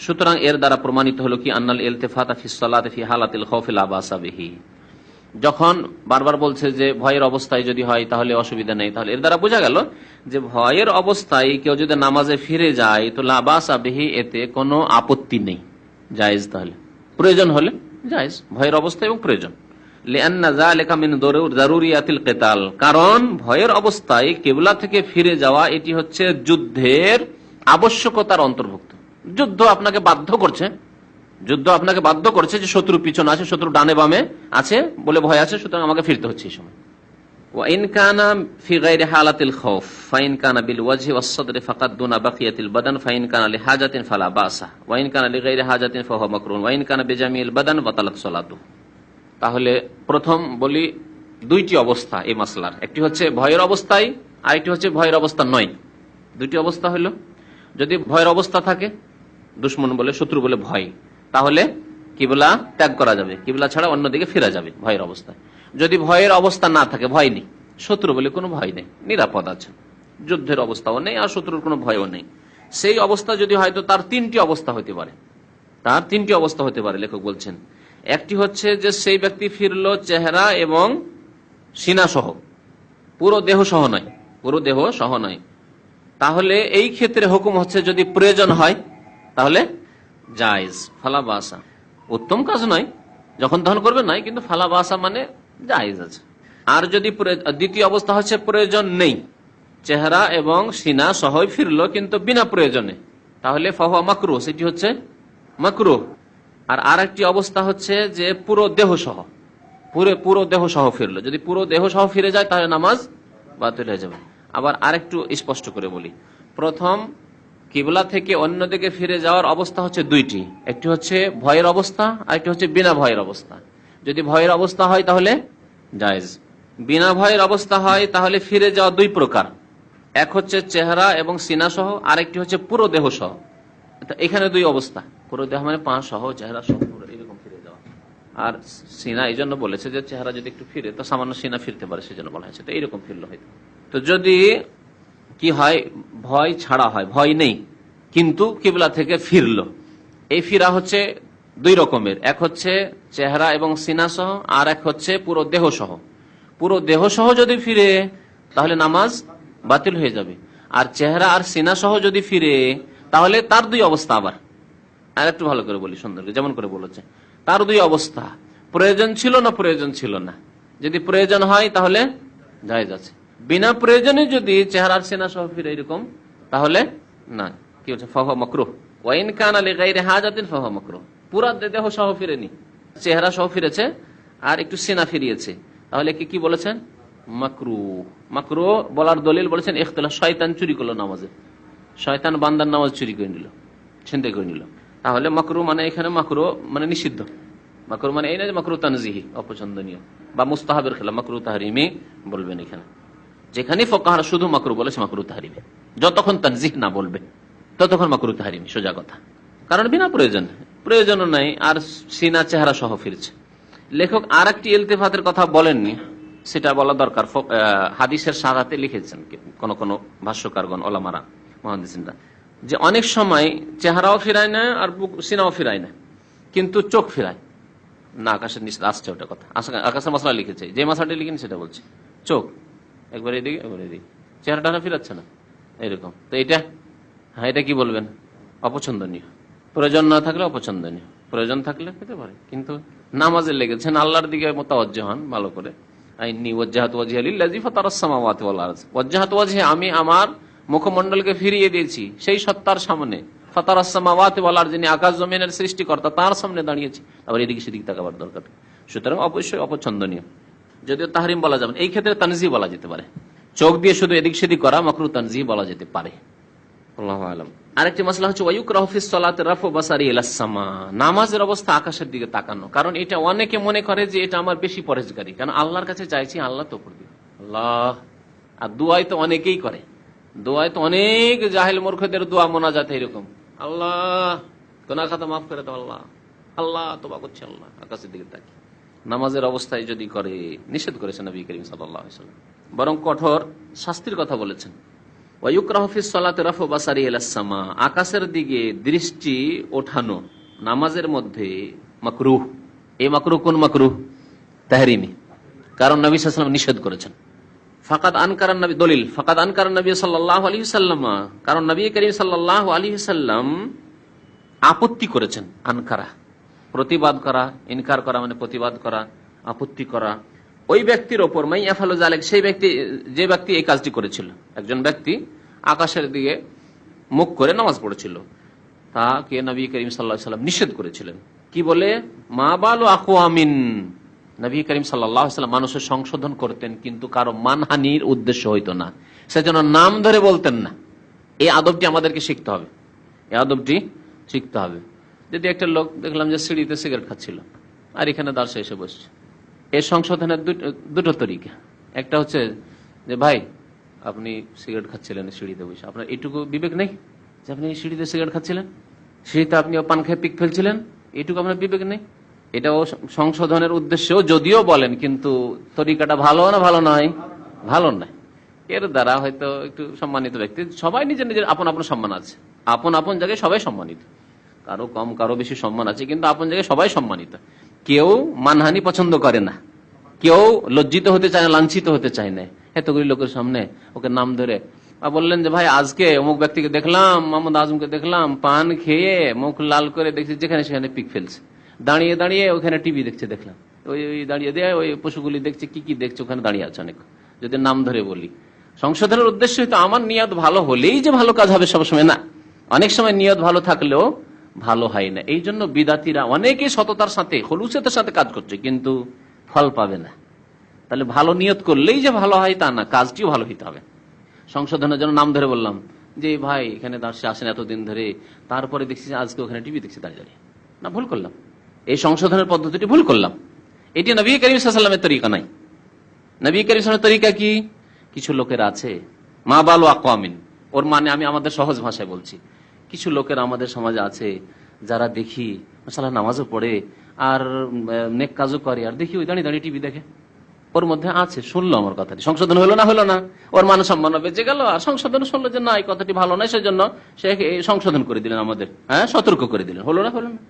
সুতরাং এর দ্বারা প্রমাণিত হলো কি আন্নাল ইলতিফাতা ফিস সালাতি ফি হালাতিল খাউফি লা বাসা বিহি। যখন বারবার বলছে যে ভয়ের অবস্থায় যদি হয় তাহলে অসুবিধা নেই, তাহলে এর দ্বারা বোঝা গেল যে ভয়ের অবস্থায় কেউ যদি নামাজে ফিরে যায় তো লা বাসা বিহি, এতে কোনো আপত্তি নেই, জায়েজ। তাহলে প্রয়োজন হলে জায়েজ, ভয়ের অবস্থা এবং প্রয়োজন। লিআন্না যালিকা মিন দারুরিয়াতিল কিতাল, কারণ ভয়ের অবস্থায় কিবলা থেকে ফিরে যাওয়া এটি হচ্ছে যুদ্ধের আবশ্যকতার অন্তর্ভুক্ত। যুদ্ধ আপনাকে বাধ্য করছে, যুদ্ধ আপনাকে বাধ্য করছে যে শত্রু পিছনে আছে, শত্রু ডানে বামে আছে বলে ভয় আছে, সুতরাং আমাকে ফিরতে হচ্ছে এই সময়। ওয়াইন কানা ফি গায়রি হালাতিল খাউফ ফাইন কানা বিল ওয়াজহি ওয়াস সাদরি ফাকাদ দুনা বাকিয়াতিল বাদান ফাইন কানা লিহাজাতিন ফালা বাসা ওয়াইন কানা লিগায়রি হাজাতিন ফাহুয়া মাকরুহ ওয়াইন কানা বিজামিল বাদান বাতালাত সালাতু। তাহলে প্রথম বলি দুইটি অবস্থা এই মাসলার, একটি হচ্ছে ভয়ের অবস্থায় আর একটি হচ্ছে ভয়ের অবস্থা নয়। দুইটি অবস্থা হলো, যদি ভয়ের অবস্থা থাকে, দুশ্মন বলে শত্রু বলে ভয়, তাহলে কিবলা ত্যাগ করা যাবে, কিবলা ছাড়া অন্যদিকে ফেরা যাবে ভয়ের অবস্থায়। যদি ভয়ের অবস্থা না থাকে, ভয় নেই, শত্রু বলে কোনো ভয় নেই, নিরাপদ আছে, যুদ্ধের অবস্থাও নেই আর শত্রুর কোনো ভয়ও নেই, সেই অবস্থা যদি হয় তো তার তিনটি অবস্থা হতে পারে, তার তিনটি অবস্থা হতে পারে। লেখক বলছেন একটি হচ্ছে যে সেই ব্যক্তি ফিরল চেহারা এবং সিনা সহ, পুরো দেহ সহ নয়, পুরো দেহ সহ নয়। তাহলে এই ক্ষেত্রে হুকুম হচ্ছে যদি প্রয়োজন হয় তাহলে জায়েজ, ফালা বাসা। উত্তম কাজ নয়, যখন তখন করবে নয়, কিন্তু ফালা বাসা মানে জায়েজ আছে। আর যদি দ্বিতীয় অবস্থা হচ্ছে প্রয়োজন নেই, চেহারা এবং সিনা সহ ফিরলো কিন্তু বিনা প্রয়োজনে, তাহলে ফাহুয়া মাকরুহ, সেটি হচ্ছে মাকরুহ। আর একটি অবস্থা হচ্ছে যে পুরো দেহ সহ, পুরো দেহ সহ ফিরলো, যদি পুরো দেহ সহ ফিরে যায় তাহলে নামাজ বাতিল হয়ে যাবে। আবার আরেকটু স্পষ্ট করে বলি, প্রথম কিবলা থেকে অন্যদিকে ফিরে যাওয়ার অবস্থা হচ্ছে দুইটি, একটি হচ্ছে ভয়ের অবস্থা আর একটি হচ্ছে বিনা ভয়ের অবস্থা। যদি ভয়ের অবস্থা হয় তাহলে জায়েজ, বিনা ভয়ের অবস্থা হয় তাহলে ফিরে যাওয়া দুই প্রকার, এক হচ্ছে চেহারা এবং সিনা সহ, আরেকটি হচ্ছে পুরো দেহ সহ। এখানে দুই অবস্থা, পুরো দেহ মানে পা সহ, চেহারা সহ, এরকম ফিরে যাওয়া। আর সিনা এই জন্য বলেছে যে চেহারা যদি একটু ফিরে তো সামান্য সিনা ফিরতে পারে, সেজন্য বলা হয়েছে। তো এইরকম ফিরলো হয়তো। তো যদি কি হয়, ভয় ছাড়া হয়, ভয় নেই কিন্তু কিবলা থেকে ফিরলো, এই ফিরা হচ্ছে দুই রকমের, এক হচ্ছে চেহারা এবং সিনা সহ, আর এক হচ্ছে পুরো দেহ সহ। পুরো দেহ সহ যদি ফিরে তাহলে নামাজ বাতিল হয়ে যাবে, আর চেহারা আর সিনা সহ যদি ফিরে তাহলে তার দুই অবস্থা। আবার আর একটু ভালো করে বলি, সুন্দর যেমন করে বলেছে, তার দুই অবস্থা, প্রয়োজন ছিল না প্রয়োজন ছিল না। যদি প্রয়োজন হয় তাহলে জায়েজ আছে, বিনা প্রয়োজনে যদি চেহারার সিনা সহ ফিরে এরকম তাহলে না, কি হচ্ছে ফাহুয়া মাকরুহ। ওয়াইন কানা লিগায়রি হাজাতিন ফাহুয়া মাকরুহ, পুরা দেহ সহ ফিরেনি, চেহারা সহ ফিরেছে আর একটু সিনা ফিরিয়েছে, তাহলে কি বলেছেন মাকরুহ। মাকরুহ বলার দলিল বলেছেন ইখতিলাফ, শয়তান চুরি করলো নামাজে, শয়তান বান্দার নামাজ চুরি করে নিল, ছিনতাই করে নিল, তাহলে মাকরুহ মানে এখানে মাকরুহ মানে নিষিদ্ধ। মাকরুহ মানে এই না যে মাকরুহ তানজিহি অপছন্দনীয় বা মুস্তাহাবের খেলা, মাকরুহ তাহরিমি বলবেন এখানে। যেখানে ফুকাহারা শুধু মাকরুহ বলেছে মাকরুহ তাহরিমি, যতক্ষণ তানজিহ না বলবে ততক্ষণ মাকরুহ তাহরিমি, সোজা কথা। কারণ বিনা প্রয়োজনও নাই, আর সিনা চেহারা সহ ফিরছে। লেখক আর একটি ইলতিফাতের কথা বলেননি, সেটা বলা দরকার। হাদিসের সারাতে লিখেছেন কোন কোন ভাষ্যকারগণ, ওলামারা, মুহাদ্দিসিনরা, যে অনেক সময় চেহারাও ফিরায় না আর সিনাও ফিরায় না, কিন্তু চোখ ফিরায় না। আকাশের নিচে আসছে ওটা কথা, আকাশের মশলা লিখেছে, যে মশলাটি লিখেন সেটা বলছে, চোখ একবার এদিকে একবার এদিকে, চেহারাটা ফিরাচ্ছে না এরকম। তো এটা হ্যাঁ, এটা কি বলবেন, অপছন্দনীয়। প্রয়োজন না থাকলে অপছন্দনীয়, প্রয়োজন থাকলে পেতে পারে, কিন্তু নামাজে লেগেছেন, আল্লাহর দিকে মোতাওয়াজ্জিহ হন ভালো করে। আমি আমার মুখমন্ডলকে ফিরিয়ে দিয়েছি সেই সত্তার সামনে, ফাতারাস-সামাওয়াতি ওয়াল আরদ, যিনি আকাশ জমিনের সৃষ্টিকর্তা, তার সামনে দাঁড়িয়েছি। আবার এদিকে সেদিকে তাকাবার দরকার। সুতরাং অবশ্যই অপছন্দনীয়, যদিও তাহরিম বলা যাবে, এই ক্ষেত্রে তানজিহ বলা যেতে পারে। চোখ দিয়ে শুধু এদিক সেদিক করা মাকরুহ তানজিহ বলা যেতে পারে, আল্লাহু আ'লাম। আরেকটি মাসলা হচ্ছে ওয়ায়ুকরাহু ফিস সালাতি রাফু বাসারি ইলাস সামা, নামাজের অবস্থা আকাশের দিকে তাকানো। কারণ এটা অনেকে মনে করে যে এটা আমার বেশি পরহেজগারি, কারণ আল্লাহর কাছে চাইছি, আল্লাহ তো করবে আল্লাহ। আর দোয়াই তো অনেকেই করে, দোয়াই তো অনেক জাহেল মূর্খদের দোয়া মোনাজাত এরকম, আল্লাহ গুনাহ খাতা মাফ করে দাও, আল্লাহ আল্লাহ তোবা করছে, আল্লাহ আকাশের দিকে তাকিয়ে। নামাজের অবস্থায় যদি করে, নিষেধ করেছেন নবী করিম সাল্লাল্লাহু আলাইহি ওয়াসাল্লাম, বরং কঠোর শাস্তির কথা বলেছেন। ওয়ায়ুকরাহু ফিস সালাতি রাফু বাসারি ইলাস সামা, আকাশের দিকে দৃষ্টি ওঠানো নামাজের মধ্যে মাকরুহ। এই মাকরুহ কোন মাকরুহ? তাহরিমি, কারণ নবী সাল্লাল্লাহু আলাইহি ওয়াসাল্লাম নিষেধ করেছেন। ফাকাদ আনকারান নবী, দলিল ফাকাদ আনকারান নবী সাল্লাল্লাহু আলাইহি ওয়াসাল্লাম, কারণ নবী করিম সাল্লাল্লাহু আলাইহি ওয়াসাল্লাম আপত্তি করেছেন। আনকারা প্রতিবাদ করা, ইনকার করা মানে প্রতিবাদ করা, আপত্তি করা। ওই ব্যক্তির ওপর মাই ইয়াফালু যালিক, সেই ব্যক্তি, যে ব্যক্তি এই কাজটি করেছিল, একজন ব্যক্তি আকাশের দিকে মুখ করে নামাজ পড়েছিল, তাকে নবী করিম সাল্লাল্লাহু আলাইহি ওয়াসাল্লাম নিষেধ করেছিলেন। কি বলে? মা বালু আকওয়ামিন, নবী করিম সাল্লাল্লাহু আলাইহি ওয়াসাল্লাম মানুষের সংশোধন করতেন, কিন্তু কারো মানহানির উদ্দেশ্য হইতো না, সেজন্য নাম ধরে বলতেন না। এই আদবটি আমাদেরকে শিখতে হবে, এই আদবটি শিখতে হবে। যদি একটা লোক দেখলাম যে সিঁড়িতে সিগারেট খাচ্ছিল আর এখানে দাঁড়িয়ে এসে বসছে, এর সংশোধনের দুটো তরিকা। একটা হচ্ছে যে ভাই আপনি সিগারেট খাচ্ছিলেন সিঁড়িতে বসে, আপনার এইটুকু বিবেক নেই যে আপনি সিঁড়িতে সিগারেট খাচ্ছিলেন, সিঁড়িতে আপনি পান খেয়ে পিক ফেলছিলেন, এইটুকু আপনার বিবেক নেই। এটাও সংশোধনের উদ্দেশ্যেও যদিও বলেন, কিন্তু তরিকাটা ভালো না ভালো নয়? ভালো নয়। এর দ্বারা হয়তো একটু সম্মানিত ব্যক্তি, সবাই নিজের নিজের আপন আপন সম্মান আছে, আপন আপন জায়গায় সবাই সম্মানিত, কারো কম কারো বেশি সম্মান আছে, কিন্তু আপন জায়গায় সবাই সম্মানিত। কেউ মানহানি পছন্দ করে না, কেউ লজ্জিত হতে চায় না, লাঞ্ছিত হতে চায় না। এতগুলি লোকের সামনে ওকে নাম ধরে বললেন যে ভাই আজকে অমুক ব্যক্তিকে দেখলাম, মোহাম্মদ আজমকে দেখলাম পান খেয়ে মুখ লাল করে, দেখছি যেখানে সেখানে পিক ফেলছে, দাঁড়িয়ে দাঁড়িয়ে ওখানে টিভি দেখছে, দেখলাম ওই দাঁড়িয়ে দেয় ওই পশুগুলি দেখছে, কি কি দেখছে ওখানে দাঁড়িয়ে আছে অনেক। যদি নাম ধরে বলি, সংশোধনের উদ্দেশ্য হয়তো আমার নিয়ত ভালো হলেই যে ভালো কাজ হবে সবসময় না, অনেক সময় নিয়ত ভালো থাকলেও ভালো হয় না। এই জন্য বিদাতিরা অনেকে সততার সাথে খলুসের সাথে কাজ করছে, কিন্তু ফল পাবে না। তাহলে ভালো নিয়ত করলেই যে ভালো হয় তা না, কাজটিও ভালো হইতে হবে। সংশোধনের জন্য নাম ধরে বললাম যে ভাই এখানে দাঁড়িয়ে আসেন এতদিন ধরে, তারপরে দেখছি আজকে ওখানে টিভি দেখছি দাঁড়িয়ে দাঁড়িয়ে, না ভুল করলাম, এই সংশোধনের পদ্ধতিটি ভুল করলাম। এটি নবী করিম সাল্লাল্লাহু আলাইহি ওয়াসাল্লামের তরিকা নাই। নবী করিম সাল্লাল্লাহু আলাইহি ওয়াসাল্লামের তরিকা কি? কিছু লোকের আছে মা বালু আকওয়ামিন, ওর মানে আমি আমাদের সহজ ভাষায় বলছি, কিছু লোকের আমাদের সমাজে আছে যারা দেখি মাশাআল্লাহ নামাজও পড়ে আর নেক কাজও করে, আর দেখি ওই দাঁড়িয়ে দাঁড়িয়ে টিভি দেখে। ওর মধ্যে আছে, শুনলো আমার কথাটি, সংশোধন হলো না হলো না, ওর মান সম্মান বেঁচে গেল, আর সংশোধন শুনলো যে না এই কথাটি ভালো নয়, সেজন্য সে সংশোধন করে দিলেন, আমাদের সতর্ক করে দিলেন, হলো না হলো না।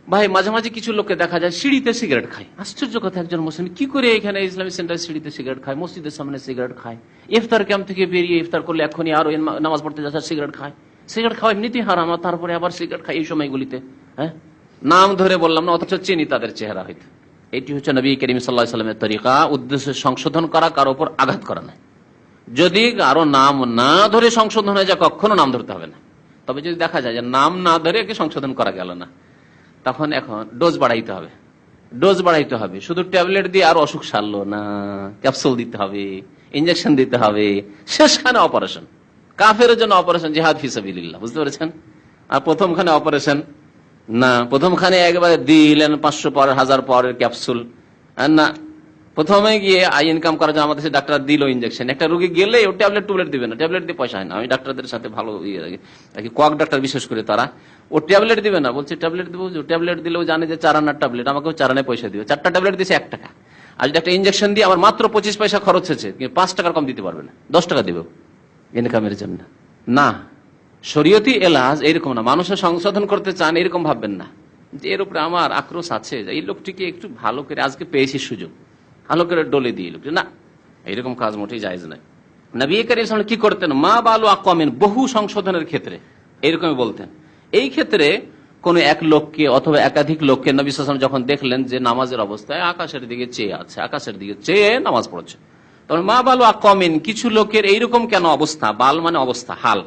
ভাই মাঝে মাঝে কিছু লোককে দেখা যায় সিঁড়িতে সিগারেট খায়। আশ্চর্য কথা, একজন মুসলিম কি করে এখানে ইসলামিক সেন্টার সিঁড়িতে সিগারেট খায়, মসজিদের সামনে সিগারেট খায়, ইফতার ক্যাম্প থেকে বেরিয়ে ইফতার করলে এখনই আরো নামাজ পড়তে যাচ্ছে সিগারেট খায়। সিগারেট খাওয়া এমনিতেই হারাম, তারপরে আবার সিগারেট খায় এই সময়গুলিতে। নাম ধরে বললাম না, অথচ চিনি তাদের চেহারা হয়তো। এটি হচ্ছে নবী করিম সাল্লাল্লাহু আলাইহি ওয়াসাল্লামের তরিকা, উদ্দেশ্য সংশোধন করা, কারো উপর আঘাত করা না। যদি কারো নাম না ধরে সংশোধন হয়ে যায়, কখনো নাম ধরতে হবে না। তবে যদি দেখা যায় যে নাম না ধরে একে সংশোধন করা গেল না, তখন এখন ডোজ বাড়াইতে হবে, ডোজ বাড়াইতে হবে। শুধু ট্যাবলেট দিয়ে আর অসুখ সারলো না, ক্যাপসুল দিতে হবে, ইঞ্জেকশন দিতে হবে, শেষখানে অপারেশন। কাফের জন্য অপারেশন জিহাদ ফি সাবিলিল্লাহ, বুঝতে পেরেছেন? আর প্রথমখানে অপারেশন না, প্রথমখানে একবারে দিলেন 500 পাওয়ার 1000 পাওয়ারের ক্যাপসুল না, প্রথমে গিয়ে আই ইনকাম করার জন্য আমাদের ডাক্তার দিল ইঞ্জেকশন। একটা রোগী গেলে ও ট্যাবলেট দিবে না, ট্যাবলেট দিয়ে পয়সা হয় না। আমি ডাক্তারদের সাথে ভালো কোয়াক ডাক্তার বিশেষ করে, তারা ও ট্যাবলেট দিবে না, বলছে ট্যাবলেট দেবো, ট্যাবলেট দিলেও জানে যে 4 আনার ট্যাবলেট, আমাকেও 4 আনায় পয়সা দিবে। 4টা ট্যাবলেট দিয়েছে 1 টাকা, আর যদি একটা ইঞ্জেকশন দিয়ে আমার মাত্র 25 পয়সা খরচ হয়েছে, 5 টাকার কম দিতে পারবে না, 10 টাকা দেবে ইনকামের জন্য। না, শরীয়তি এলাজ এইরকম না। মানুষের সংশোধন করতে চান এরকম ভাববেন না যে এর উপরে আমার আক্রোশ আছে, এই লোকটিকে একটু ভালো করে আজকে পেয়েছি সুযোগ, ভালো করে ডলে দিয়ে লোকটি, না, এইরকম কাজ মোটেই জায়েজ নয়। নবী করিম সাল্লাল্লাহু আলাইহি ওয়াসাল্লাম কি করতেন? মা বালু আকওয়ামিন, বহু সংশোধনের ক্ষেত্রে এইরকমই বলতেন। এই ক্ষেত্রে কোন এক লোককে অথবা একাধিক লোককে নবী সাল্লাল্লাহু আলাইহি ওয়াসাল্লাম যখন দেখলেন যে নামাজের অবস্থায় আকাশের দিকে চেয়ে আছে, আকাশের দিকে চেয়ে নামাজ পড়ছে, তখন মা বালু আকওয়ামিন, কিছু লোকের এইরকম কেন অবস্থা? বাল মানে অবস্থা, হাল,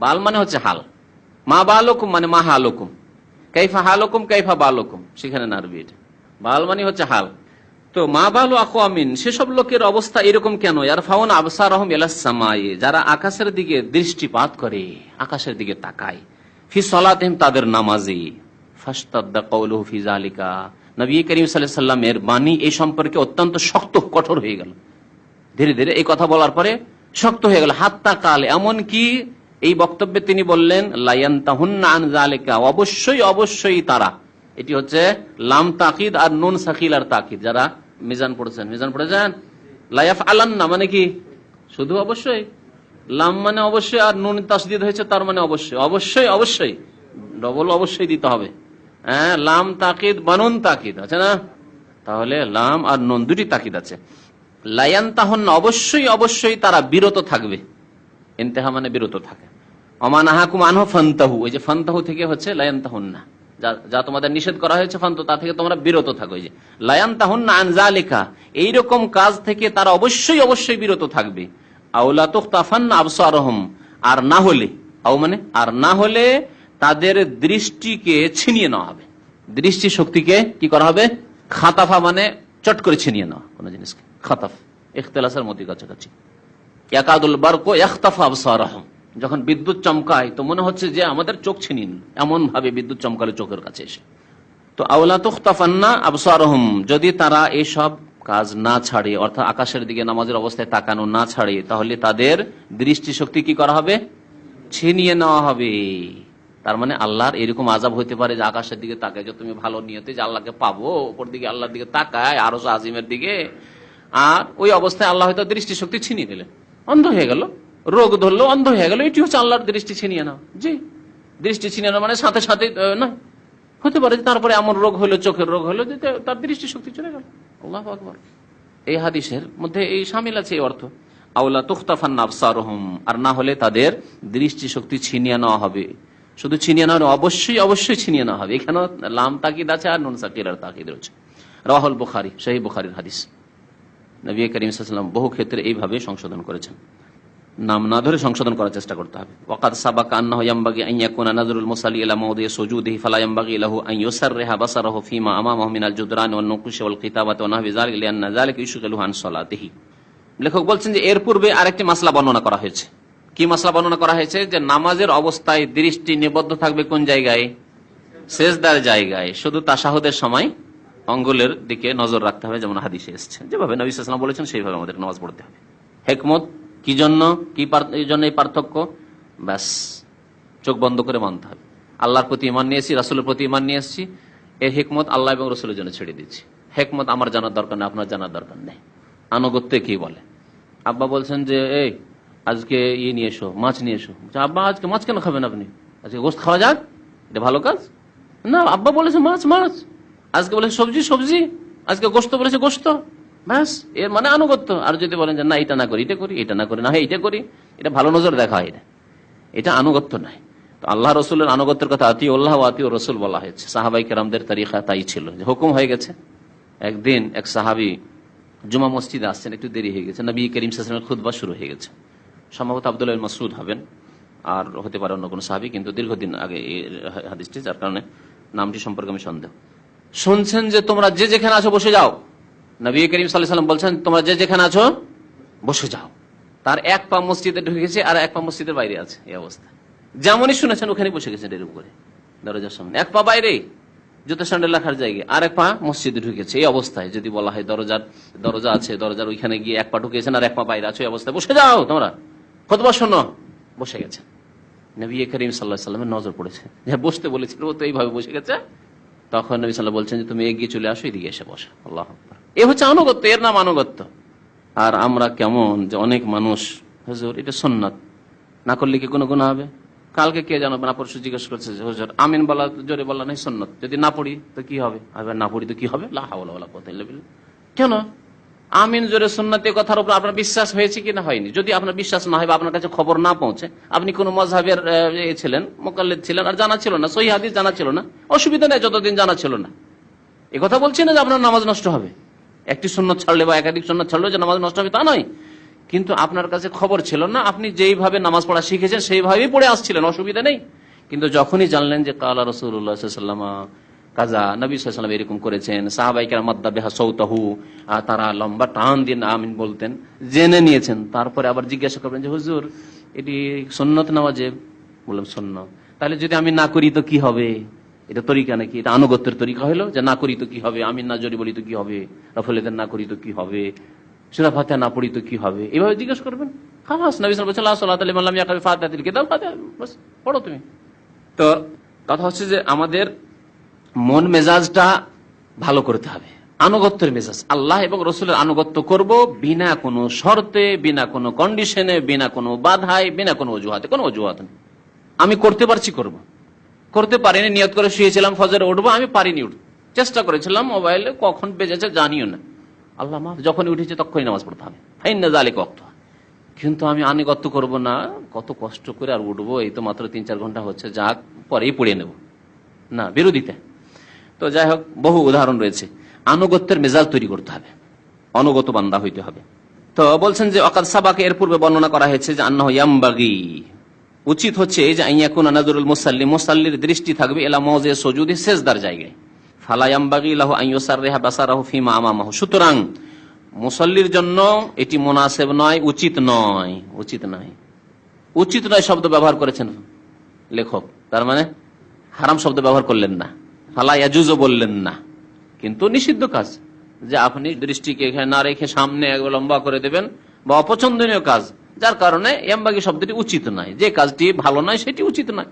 বাল মানে হচ্ছে হাল, মা বালুকুম মানে মা হালুকুম, কাইফা হালুকুম কাইফা বালুকুম, সেখানে না আরবি, এটা বাল মানে হচ্ছে হাল। তো মা বালু আকওয়ামিন, সেসব লোকের অবস্থা এরকম কেন, ইয়ারফাউন আবসারহুম ইলাস সামাই, যারা আকাশের দিকে দৃষ্টিপাত করে, আকাশের দিকে তাকায়, ফি সলাতিহিম, তাদের নামাজে, ফাশতাদ্দা কাউলুহু ফি যালিকা, নবী করিম সাল্লাল্লাহু আলাইহি ওয়াসাল্লামের বাণী এই সম্পর্কে অত্যন্ত শক্ত কঠোর হয়ে গেল। ধীরে ধীরে এই কথা বলার পরে শক্ত হয়ে গেল। হাত্তা কাল, এমন কি এই বক্তব্যে তিনি বললেন, লায়ান্তাহুন্না আন যালিকা, অবশ্যই অবশ্যই তারা, এটি হচ্ছে লাম তাকিদ আর নুন সাকিল আর তাকিদ, যারা মিজান পড়েছেন লায়াফ আলান্না মানে কি শুধু অবশ্যই, লাম মানে অবশ্যই আর নুন তাসদিদ হয়েছে তার মানে অবশ্যই, অবশ্যই অবশ্যই ডবল অবশ্যই দিতে হবে। হ্যাঁ, লাম তাকিদ বানুন তাকিদ আছে না, তাহলে লাম আর নুন দুটি তাকিদ আছে। লায়ান্তাহুন্না, অবশ্যই অবশ্যই তারা বিরত থাকবে, ইন্তেহা মানে বিরত থাকে। অমানাহাকুম আনহু ফান্তাহু, ওই যে ফান্তাহু থেকে হচ্ছে লায়ান্তাহুন্না, যা তোমাদের নিষেধ করা হয়েছে ফান্তু, তা থেকে তোমরা বিরত থাকো। এই যে লায়ান্তাহুন্না আন যালিকা, এইরকম কাজ থেকে তারা অবশ্যই অবশ্যই বিরত থাকবে। আওলা তুখতাফান্না আবসারহুম, আর না হলে, আও মানে আর না হলে তাদের দৃষ্টিকে ছিনিয়ে নেওয়া হবে, দৃষ্টি শক্তিকে কি করা হবে, খাতাফা মানে চট করে ছিনিয়ে নেওয়া কোন জিনিসকে, খাতাফ ইখতিলাসের মধ্যে কাছাকাছি। ইয়াকাদুল বারকু ইয়াখতাফু আবসারহুম, যখন বিদ্যুৎ চমকায় তো মনে হচ্ছে যে আমাদের চোখ ছিনিয়ে নিল, এমন ভাবে বিদ্যুৎ চমকালে চোখের কাছে এসে। তো আওলা তুখতাফান্না আবসারহুম, যদি তারা এসব কাজ না ছাড়ে, অর্থাৎ আকাশের দিকে নামাজের অবস্থায় তাকানো না ছাড়ে, তাহলে তাদের দৃষ্টিশক্তি কি করা হবে, ছিনিয়ে নেওয়া হবে। তার মানে আল্লাহর এরকম আযাব হইতে পারে যে আকাশের দিকে তাকায়, যে তুমি ভালো নিয়তে যে আল্লাহকে পাবো, ওপর দিকে আল্লাহর দিকে তাকায়, আরশ আজিমের দিকে, আর ওই অবস্থায় আল্লাহ হয়তো দৃষ্টিশক্তি ছিনিয়ে নিলেন, অন্ধ হয়ে গেল, রোগ ধরলো, অন্ধ হয়ে গেল। এটি হচ্ছে আল্লাহর দৃষ্টি ছিনিয়ে নাও। জি, দৃষ্টি ছিনিয়ে নাও মানে সাথে সাথে নয়, হতে পারে তারপরে এমন রোগ হলো, চোখের রোগ হলো, যে তার দৃষ্টিশক্তি চলে গেল। আল্লাহু আকবার। এই হাদিসের মধ্যে এই শামিল আছে এই অর্থ, আওলা তুখতাফান্না আবসারহুম, আর না হলে তাদের দৃষ্টিশক্তি ছিনিয়ে নেওয়া হবে। শুধু ছিনিয়ে নেওয়া, অবশ্যই অবশ্যই ছিনিয়ে নেওয়া হবে। এখানেও লাম তাকিদ আছে আর নুন সাকিলার তাকিদ রয়েছে। রাওয়াহুল বুখারী, সহিহ বুখারীর হাদিস। নবী করিম সাল্লাল্লাহু আলাইহি ওয়াসাল্লাম বহু ক্ষেত্রে এইভাবে সংশোধন করেছেন, নাম না ধরে সংশোধন করার চেষ্টা করতে হবে। ওয়াকাদ সাবাকা আন্নাহু ইয়ানবাগি আন ইয়াকুনা নাযরুল মুসাল্লি ইলা মাওদি'i সুজুদিহি ফালা ইয়ানবাগি লাহু আন ইউসাররিহা বাসারাহু ফীমা আমামাহু মিনাল জুদরান ওয়ান নুকুশ ওয়াল কিতাবাতি ওয়া নাহwi যালিকা লিআন্না যালিকা ইশগিলুহু আন সালাতিহি। লেখক বলছেন যে এর পূর্বে আরেকটি মাসলা বর্ণনা করা হয়েছে। কি মাসলা বর্ণনা করা হয়েছে, যে নামাজের অবস্থায় দৃষ্টি নিবদ্ধ থাকবে কোন জায়গায়, সেজদার জায়গায়, শুধু তাশাহুদের সময় আঙ্গুলের দিকে নজর রাখতে হবে, যেমন হাদিসে এসেছে, যেভাবে নবী সাল্লাল্লাহু আলাইহি ওয়াসাল্লাম বলেছেন সেইভাবে আমাদের নামাজ পড়তে হবে। হিকমত কি জন্য, এই জন্য এই পার্থক্য, ব্যাস চোখ বন্ধ করে মানতে হবে। আল্লাহর প্রতি ঈমান নিয়ে এসেছি, রাসূলের প্রতি ঈমান নিয়ে এসেছি, এই হিকমত আল্লাহ এবং রাসূলের জন্য ছেড়ে দিচ্ছি। হিকমত আমার জানার দরকার নেই, আপনার জানার দরকার নেই। আনুগত্যে কি বলে, আব্বা বলছেন যে এই আজকে নিয়ে এসো, মাছ নিয়ে এসো, আব্বা আজকে মাছ কেন খাবেন আপনি, আজকে গোশত খাওয়া যাক, এটা ভালো কাজ না। আব্বা বলেছে মাছ মাছ, আজকে বলেছে সবজি সবজি, আজকে গোশত বলেছে গোশত, ব্যাস এর মানে আনুগত্য। আর যদি বলেন যে না এটা না করি, এটা করি, এটা না করি, না হয় এটা করি, এটা ভালো নজর দেখা হয়, এটা আনুগত্য নাই। তো আল্লাহ রসুলের আনুগত্যের কথা আতি আল্লাহ আতি ও রসুল বলা হয়েছে। সাহাবাই কেরামদের তারিখা তাই ছিল, যে হুকুম হয়ে গেছে। একদিন এক সাহাবি জুমা মসজিদে আসছেন, একটু দেরি হয়ে গেছে, নবী করিম সাল্লাল্লাহু আলাইহি ওয়াসাল্লামের খুতবা শুরু হয়ে গেছে। সম্ভবত আব্দুল্লাহ ইবনে মাসউদ হবেন, আর হতে পারে অন্য কোনো সাহাবি, কিন্তু দীর্ঘদিন আগে এই হাদিসটি, যার কারণে নামটি সম্পর্কে আমি সন্দেহ। শুনছেন যে তোমরা যে যেখানে আছো বসে যাও, নবী করিম সাল্লাল্লাহু আলাইহি ওয়াসাল্লাম বলছেন তোমরা যে যেখানে আছো বসে যাও। তার এক পা মসজিদে ঢুকে গেছে আর এক পা মসজিদের বাইরে আছে, এই অবস্থা। যেমনই শুনেছেন ওখানে বসে গেছেন, এর উপরে দরজার সামনে, এক পা বাইরে জুতো স্যান্ডেল রাখার জায়গায়, আর এক পা মসজিদে ঢুকেছে। এই অবস্থায় যদি বলা হয় দরজা আছে, দরজার ওইখানে গিয়ে এক পা ঢুকেছেন আর এক পা বাইরে আছে, এই অবস্থায় বসে যাও তোমরা, খুতবা শোনো, বসে গেছে। নবী করিম সাল্লাল্লাহু আলাইহি ওয়াসাল্লামের নজর পড়েছে, যে বসতে বলেছিল ও তো এইভাবে বসে গেছে। তখন নবী সাল্লাল্লাহু বলছেন যে তুমি এগিয়ে চলে আসো, এদিকে এসে বসো। আল্লাহু আকবার। এ হচ্ছে আনুগত্য, এর নাম আনুগত্য। আর আমরা কেমন যে অনেক মানুষ, হুজুর এটা সুন্নাত, না করলে কি কোনো গুনাহ হবে? কালকে কে জানো না পরশু জিজ্ঞেস করছে যে হুজুর আমিন বলা জোরে বলা নাই সুন্নাত, যদি না পড়ি তো কি হবে? না পড়ি তো কি হবে? লা হাওলা ওয়ালা কুওয়াতা ইল্লা বিল্লাহ। কেন আমিন জোরে সুন্নাত, এই কথার উপর আপনার বিশ্বাস হয়েছে কি না হয়নি? যদি আপনার বিশ্বাস না হয় বা আপনার কাছে খবর না পৌঁছে, আপনি কোন মাযহাবের ছিলেন, মুকাল্লিদ ছিলেন, আর জানা ছিল না, সহিহ হাদিস জানা ছিল না, অসুবিধা নেই, যতদিন জানা ছিল না। এই কথা বলছি না যে আপনার নামাজ নষ্ট হবে, একটি সুন্নাত ছাড়লে বা একাধিক সুন্নাত ছাড়লে যে নামাজ নষ্ট হবে তা নয়, কিন্তু আপনার কাছে খবর ছিল না, আপনি যেইভাবে নামাজ পড়া শিখেছেন সেইভাবেই পড়ে আসছিলেন, অসুবিধা নেই। কিন্তু যখনই জানলেন যে কালা রাসূলুল্লাহ সাল্লাল্লাহু আলাইহি ওয়াসাল্লাম, কাজা, নবী সাল্লাল্লাহু আলাইহি ওয়াসাল্লাম এরকম করেছেন। সাহাবায়ে কেরাম মাদ্দা বিহা সাউতাহু, তারা লম্বা টান দিয়ে আমিন বলতেন, জেনে নিয়েছেন। তারপরে আবার জিজ্ঞাসা করবেন যে হুজুর এটি সুন্নত না ওয়াজিব? বললাম সুন্নত। তাহলে যদি আমি না করি তো কি হবে? এটা তরিকা নাকি? এটা আনুগত্যের তরিকা হলো যে না করি তো কি হবে, আমি না জোরে বলি তো কি হবে, রফলেদের না করি তো কি হবে, সূরা ফাতিহা না পড়ি তো কি হবে? এভাবে জিজ্ঞেস করবেন। খালাস, নবী সাল্লাল্লাহু আলাইহি ওয়াসাল্লাম সাল্লাল্লাহু আলাইহি ওয়াসাল্লাম ইয়াকরা ফাতিহাতুল কিতাব, ফাতিহা বাস পড়ো তুমি। তো কথা হচ্ছে যে আমাদের মন মেজাজটা ভালো করতে হবে, আনুগত্যের মেজাজ। আল্লাহ এবং রসুলের আনুগত্য করব বিনা কোনো শর্তে, বিনা কোনো কন্ডিশনে, বিনা কোনো বাধায়, বিনা কোনো অজুহাতে। কোনো অজুহাত নেই। আমি করতে পারছি করব, করতে পারিনি, নিয়ত করে শুয়েছিলাম ফজরে উঠবো, আমি পারিনি উঠতে, চেষ্টা করেছিলাম, মোবাইলে কখন বেজেছে জানিও না, আল্লাহ মাফ, যখন উঠেছে তখনই নামাজ পড়তে হবে, ফাইন্না যালিকা ওয়াক্তুহা। কিন্তু আমি আনুগত্য করব না, কত কষ্ট করে আর উঠবো, এই তো মাত্র 3-4 ঘন্টা হচ্ছে, যাক পরেই পড়ে নেব, না, বিরোধিতা। তো যাই হোক, বহু উদাহরণ রয়েছে। আনুগত্যের মেজাজ তৈরি করতে হবে, অনুগত বান্দা হইতে হবে। তো বলছেন যে ওয়াকাদ সাবাকা, এর পূর্বে বর্ণনা করা হয়েছে যে আন্নাহু ইয়ামবাগি, উচিত হচ্ছে যে আইয়াকুনা নাযরুল মুসাল্লি, মুসাল্লির দৃষ্টি থাকবে ইলা মাওযি সুজুদি, সিজদার জায়গায়। ফালা ইয়ামবাগি লাহু আন ইউসাররিহা বাসারাহু ফিমা আমামাহু, সুতরাং মুসাল্লির জন্য এটি মুনাসিব নয়, উচিত নয়, উচিত নয়। উচিত নয় শব্দ ব্যবহার করেছেন লেখক, তার মানে হারাম শব্দ ব্যবহার করলেন না, ফালা ইয়াজুজু বললেন না, কিন্তু নিষিদ্ধ কাজ যে আপনি দৃষ্টিকে এখানে না রেখে সামনে লম্বা করে দেবেন, বা অপছন্দনীয় কাজ, যার কারণে ইয়ামবাগি শব্দটি উচিত নয়, যে কাজটি ভালো নয় সেটি উচিত নয়,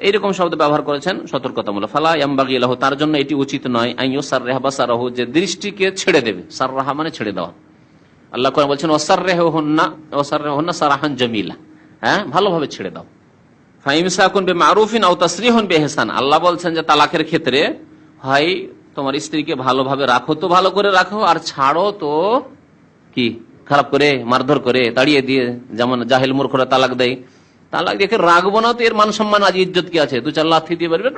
এইরকম শব্দ ব্যবহার করেছেন সতর্কতামূলক। ফালা ইয়ামবাগি লাহু, তার জন্য এটি উচিত নয়, আন ইউসাররিহা বাসারাহু, যে দৃষ্টিকে ছেড়ে দেবে, সাররাহা মানে ছেড়ে দেওয়া। আল্লাহ কোরআনে বলছেন ওয়াসাররিহুন্না সারাহান জামিলা, হ্যাঁ, ভালোভাবে ছেড়ে দাও। ফাইমসাকুন বিমারুফিন আও তাসরিহুন বিইহসান, আল্লাহ বলছেন যে তালাকের ক্ষেত্রে হয় তোমার স্ত্রীকে ভালোভাবে রাখো তো ভালো করে রাখো, আর ছাড়ো তো কি খারাপ করে, মারধর করে, তাড়িয়ে দিয়ে, যেমন জাহেল মূর্খরা তালাক দেয়। তালাক দেখে রাখবো না তো এর মান সম্মান আজ ইজ্জত কি আছে, 2-4 লাথি দিয়ে পারবে,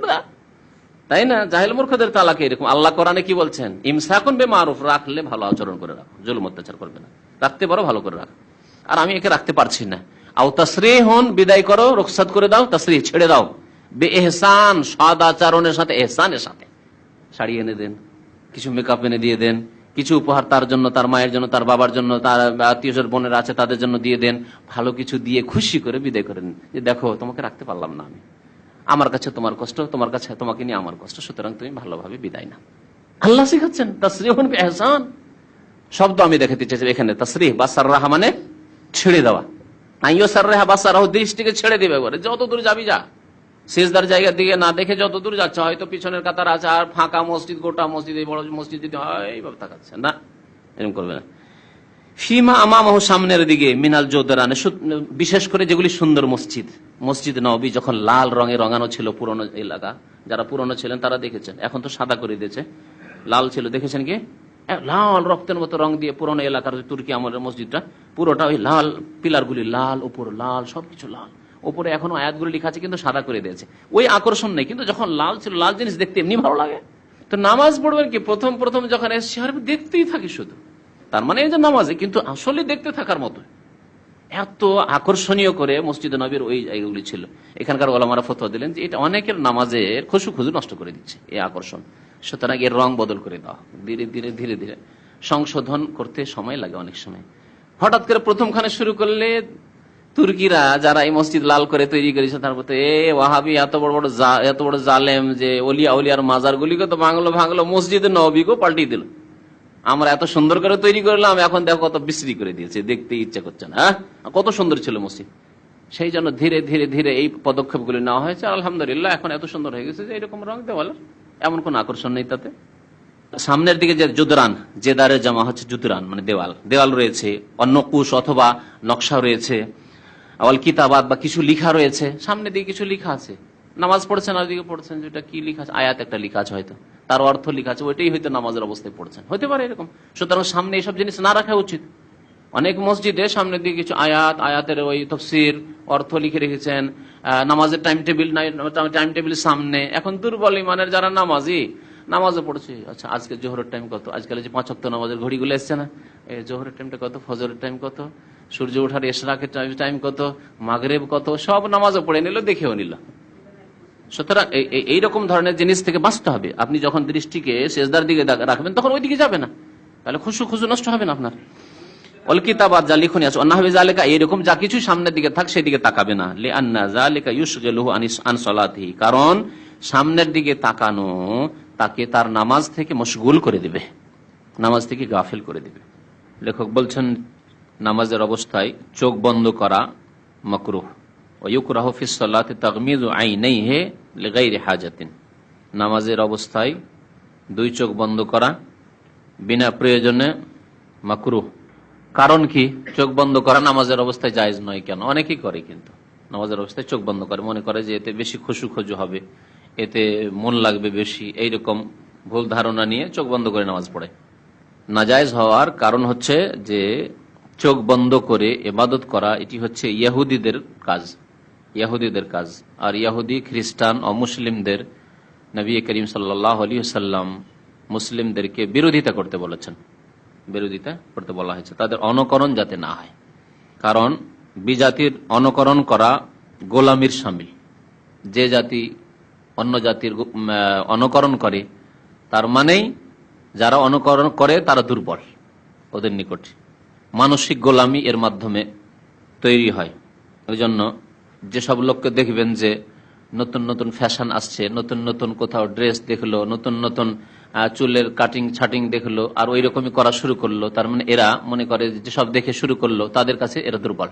তাই না? জাহেল মূর্খদের তালাকে এরকম। আল্লাহ কোরআনে কি বলছেন? ইমসাকুন বিমারুফ, রাখলে ভালো আচরণ করে রাখো, জুলুম অত্যাচার করবে না, রাখতে পারো ভালো করে রাখো। আর আমি একে রাখতে পারছি না, আও তাসরিহুন, বিদায় করো, রুখসাত করে দাও, তাসরিহ ছেড়ে দাও, বিইহসান, সদ আচরণের সাথে, ইহসানের সাথে। শাড়ি এনে দেন, কিছু মেকআপ এনে দিয়ে দেন, কিছু উপহার তার জন্য, তার মায়ের জন্য, তার বাবার জন্য, তার আত্মীয় বোনের আছে তাদের জন্য দিয়ে দেন, ভালো কিছু দিয়ে খুশি করে বিদায় করেন, যে দেখো তোমাকে রাখতে পারলাম না আমি, আমার কাছে তোমার কষ্ট, তোমার কাছে তোমাকে নিয়ে আমার কষ্ট, সুতরাং তুমি ভালোভাবে বিদায় না। আল্লাহ শিখাচ্ছেন তাসরিহুন বিইহসান শব্দ আমি দেখাতে চাইছি এখানে। তাসরিহ বা সাররাহা মানে ছেড়ে দেওয়া, আইয়ো সাররাহা বা সারাহু, দৃষ্টিকে ছেড়ে দিবে, বলে যত দূর যাবি যা, সিজদার জায়গার দিকে না দেখে যত দূর যাচ্ছে, হয়তো পিছনের কাতার আছে আর ফাঁকা মসজিদ, গোটা মসজিদ, এই বড় মসজিদ যদি হয় এইভাবে তাকাচ্ছে না, এরকম করবে না। ফিমা আমামাহু, সামনের দিকে, মিনাল জোদরানে, বিশেষ করে যেগুলি সুন্দর মসজিদ, মসজিদ নববী যখন লাল রঙে রঙানো ছিল, পুরনো এলাকা, যারা পুরনো ছিলেন তারা দেখেছেন, এখন তো সাদা করে দিয়েছে, লাল ছিল, দেখেছেন কি লাল রক্তের মতো রং দিয়ে পুরনো এলাকার তুর্কি আমলের মসজিদটা পুরোটা ওই লাল, পিলারগুলি লাল, উপর লাল, সবকিছু লাল, উপরে এখনো আয়াতগুলি লেখা আছে কিন্তু সাদা করে দিয়েছে, ওই আকর্ষণ নেই, কিন্তু যখন লাল ছিল, লাল জিনিস দেখতে এমনি ভালো লাগে। তো নামাজ পড়বেন কি, প্রথম প্রথম যখন এসে দেখতেই থাকি শুধু, তার মানে এই যে নামাজে, কিন্তু আসলে দেখতে থাকার মতো এত আকর্ষণীয় করে মসজিদে নবীর ওই জায়গাগুলি ছিল। এখানকার ওলামারা ফতোয়া দিলেন যে এটা অনেকের নামাজের খুশু নষ্ট করে দিচ্ছে এই আকর্ষণ, সুতরাং এর রং বদল করে দেওয়া, ধীরে ধীরে ধীরে ধীরে সংশোধন করতে সময় লাগে অনেক সময়। হঠাৎ করে প্রথমখানে শুরু করলে তুর্কিরা যারা এই মসজিদ লাল করে তৈরি করেছে, তারপর ওয়াহাবি এত বড় জালেম যে ওলিয়ার মাজার গুলিকে তো ভাঙলো, মসজিদে নববীকেও পাল্টিয়ে দিল। আমরা এত সুন্দর করে তৈরি করলাম, এখন দেখো কত বিশ্রী করে দিয়েছে, দেখতে ইচ্ছা করছে না, কত সুন্দর ছিল মসজিদ। সেই জন্য ধীরে ধীরে ধীরে এই পদক্ষেপগুলি নেওয়া হয়েছে, আলহামদুলিল্লাহ এখন এত সুন্দর হয়ে গেছে যে এরকম রং দেওয়ালের এমন কোন আকর্ষণ নেই তাতে। সামনের দিকে যে জুদরান, জেদারের জামা হচ্ছে জুদরান, মানে দেওয়াল রয়েছে, অন্য কুশ অথবা নকশা রয়েছে, আওয়াল কিতাবাত বা কিছু লিখা রয়েছে, সামনের দিকে কিছু লিখা আছে, নামাজ পড়ছেন আর দিকে পড়ছেন, যেটা কি লিখা আছে, আয়াত একটা লিখা আছে, হয়তো তার অর্থ লিখা আছে, ওইটাই হয়তো নামাজের অবস্থায় পড়ছেন, হতে পারে এরকম। সুতরাং সামনে এইসব জিনিস না রাখা উচিত। অনেক মসজিদে সামনের দিকে কিছু আয়াতের ওই তফসির অর্থ লিখে রেখেছেন, নামাজের টাইম টেবিল সামনে। এখন দুর্বল ইমানের যারা নামাজে পড়ছে, আচ্ছা আজকে জোহরের টাইম কত, আজকাল যে 5 ওয়াক্ত নামাজের ঘড়িগুলো এসছে না, জোহরের টাইমটা কত, ফজরের টাইম কত, সূর্য ওঠার ইশরাকের টাইম কত, মাগরিব কত, সব নামাজও পড়ে নিল, দেখেও নিল, সুতরাং এইরকম ধরনের জিনিস থেকে বাঁচতে হবে। আপনি যখন দৃষ্টিকে সেজদার দিকে রাখবেন তখন ওই দিকে যাবে না, তাহলে খুশু নষ্ট হবে না আপনার। অল কিতাবাত যা লিখনি আছে অন্না জালেকা, এইরকম যা কিছু সামনের দিকে থাক সেদিকে তাকাবে না। লিআন্না যালিকা ইউশগিলুহু আন সালাতিহি, কারণ সামনের দিকে তাকানো তাকে তার নামাজ থেকে মশগুল করে দেবে, নামাজ থেকে গাফিল করে দেবে। লেখক বলছেন নামাজের অবস্থায় চোখ বন্ধ করা মাকরুহ। ওয়ায়ুকরাহু ফিস সালাতি তাগমিযু আইনাইহি লিগাইরি হাজাতিন, নামাজের অবস্থায় দুই চোখ বন্ধ করা বিনা প্রয়োজনে মাকরুহ। কারণ কি চোখ বন্ধ করা নামাজের অবস্থায় জায়েজ নয় কেন? অনেকেই করে, কিন্তু নামাজের অবস্থায় চোখ বন্ধ করে, মনে করে যে এতে বেশি খুশু হবে, এতে মন লাগবে বেশি, এইরকম ভুল ধারণা নিয়ে চোখ বন্ধ করে নামাজ পড়ে। নাজায়েজ হওয়ার কারণ হচ্ছে যে চোখ বন্ধ করে ইবাদত করা এটি হচ্ছে ইহুদিদের কাজ। আর ইহুদি, খ্রিস্টান ও মুসলিমদের নবী করিম সাল্লাল্লাহু আলাইহি ওয়াসাল্লাম মুসলিমদেরকে বিরোধিতা করতে বলেছেন, বিরোধিতা করতে বলা হয়েছে, তাদের অনুকরণ যাতে না হয়। কারণ বিজাতির অনুকরণ করা গোলামির শামিল। যে জাতি অন্য জাতির অনুকরণ করে তার মানেই যারা অনুকরণ করে তারা দুর্বল, ওদের নিকট মানসিক গোলামি এর মাধ্যমে তৈরি হয়। ওই জন্য যেসব লোককে দেখবেন যে নতুন নতুন ফ্যাশন আসছে, নতুন নতুন কোথাও ড্রেস দেখলো, নতুন নতুন চুলের কাটিং ছাটিং দেখলো, আর ওই রকমই করা শুরু করলো, তার মানে এরা মনে করে যেসব দেখে শুরু করলো তাদের কাছে এরা দুর্বল,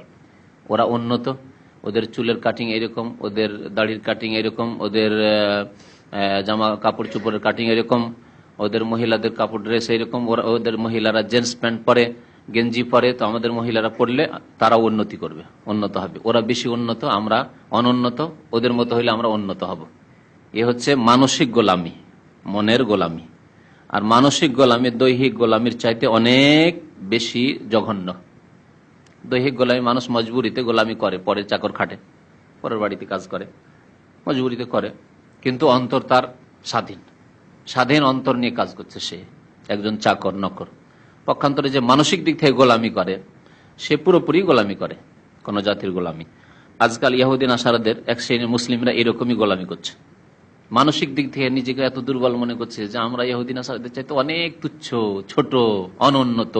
ওরা উন্নত, ওদের চুলের কাটিং এরকম, ওদের দাড়ির কাটিং এরকম, ওদের জামা কাপড় চোপড়ের কাটিং এরকম, ওদের মহিলাদের কাপড় ড্রেস এরকম, ওদের মহিলারা জিন্স প্যান্ট পরে, গেঞ্জি পরে, তো আমাদের মহিলারা পরলে তারা উন্নতি করবে, উন্নত হবে, ওরা বেশি উন্নত, আমরা অনুন্নত, ওদের মতো হইলে আমরা উন্নত হব। এ হচ্ছে মানসিক গোলামি, মনের গোলামি। আর মানসিক গোলামি দৈহিক গোলামির চাইতে অনেক বেশি জঘন্য। দৈহিক গোলামি মানুষ মজবুরিতে গোলামি করে, পরের চাকর খাটে, পরের বাড়িতে কাজ করে, মজবুরিতে করে, কিন্তু অন্তর তার স্বাধীন অন্তর নিয়ে কাজ করছে, সে একজন চাকর নকর। পক্ষান্তরে যে মানসিক দিক থেকে গোলামি করে সে পুরোপুরি গোলামি করে, কোন জাতির গোলামি। আজকাল ইহুদি নাসারাদের এক শ্রেণীর মুসলিমরা এরকমই গোলামি করছে, মানসিক দিক থেকে নিজেকে এত দুর্বল মনে করছে যে আমরা ইহুদি নাসারাদের চাইতে অনেক তুচ্ছ, ছোট, অনুন্নত।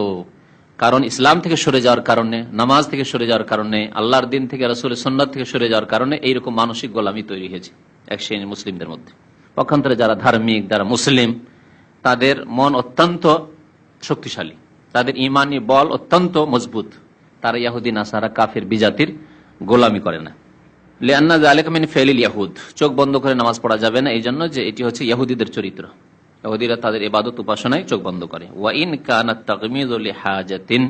কারণ ইসলাম থেকে সরে যাওয়ার কারণে, নামাজ থেকে সরে যাওয়ার কারণে, আল্লাহর দিন থেকে, রাসূলের সুন্নাত থেকে সরে যাওয়ার কারণে এইরকম মানসিক গোলামি তৈরি হয়েছে এক শ্রেণীর মুসলিমদের মধ্যে। পক্ষান্তরে যারা ধার্মিক, যারা মুসলিম, তাদের মন অত্যন্ত শক্তিশালী, তাদের ইমানি বল অত্যন্ত মজবুত, তারা ইহুদি নাসারা কাফির বিজাতির গোলামি করে না। লিআন্না যালিকা মিন ফিলিল ইয়াহুদ, চোখ বন্ধ করে নামাজ পড়া যাবে না, এই জন্য যে এটি হচ্ছে ইহুদিদের চরিত্র। ইহুদিরা তাদের ইবাদত উপাসনায় চোখ বন্ধ করে। ওয়া ইন কানাত তাগমিযু লিহাজাতিন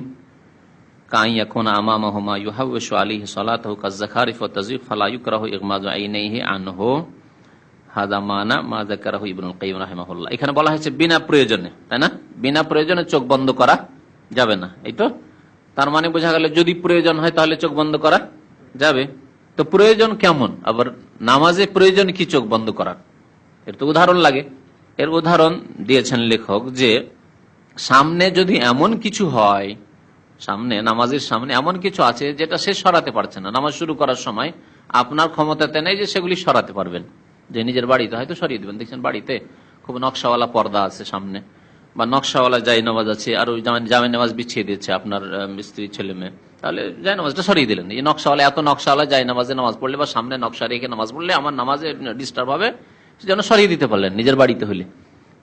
কান ইয়াকুনা আমামাহু মা ইউহাওয়িশু আলাইহি সালাতুহু কায-যাখারিফ ওয়া তাযীফ ফালা ইউকরাহু ইগমাযু আইনাইহি আনহু, হাযা মানা মা যাকারাহু ইবনুল কাইয়্যিম রাহিমাহুল্লাহ। এখানে বলা হয়েছে বিনা প্রয়োজনে, তাই না? বিনা প্রয়োজনে চোখ বন্ধ করা যাবে না, এই তো। তার মানে বোঝা গেল যদি প্রয়োজন হয় তাহলে চোখ বন্ধ করা যাবে। তো প্রয়োজন কেমন? আবার নামাজে প্রয়োজন কি চোখ বন্ধ করার? এর তো উদাহরণ লাগে। এর উদাহরণ দিয়েছেন লেখক যে সামনে যদি এমন কিছু হয়, সামনে, নামাজের সামনে এমন কিছু আছে যেটা সে সরাতে পারছে না, নামাজ শুরু করার সময় আপনার ক্ষমতাতে নেই যে সেগুলি সরাতে পারবেন, যে নিজের বাড়িতে হয়তো সরিয়ে দিবেন। দেখছেন বাড়িতে খুব নকশাওয়ালা পর্দা আছে সামনে, বা নকশাওয়ালা জায় নামাজ আছে, আর ওই জামে নামাজ বিছিয়ে দিচ্ছে আপনার স্ত্রী ছেলে মেয়ে, তাহলে জায় নামাজটা সরিয়ে দিলেন। এই নকশাওয়ালা, এত নকশাওয়ালা জায় নামাজে নামাজ পড়লে বা সামনে নকশা রেখে নামাজ পড়লে আমার নামাজে ডিস্টার্ব হবে, সেজন্য সরিয়ে দিতে পারলেন নিজের বাড়িতে হলে।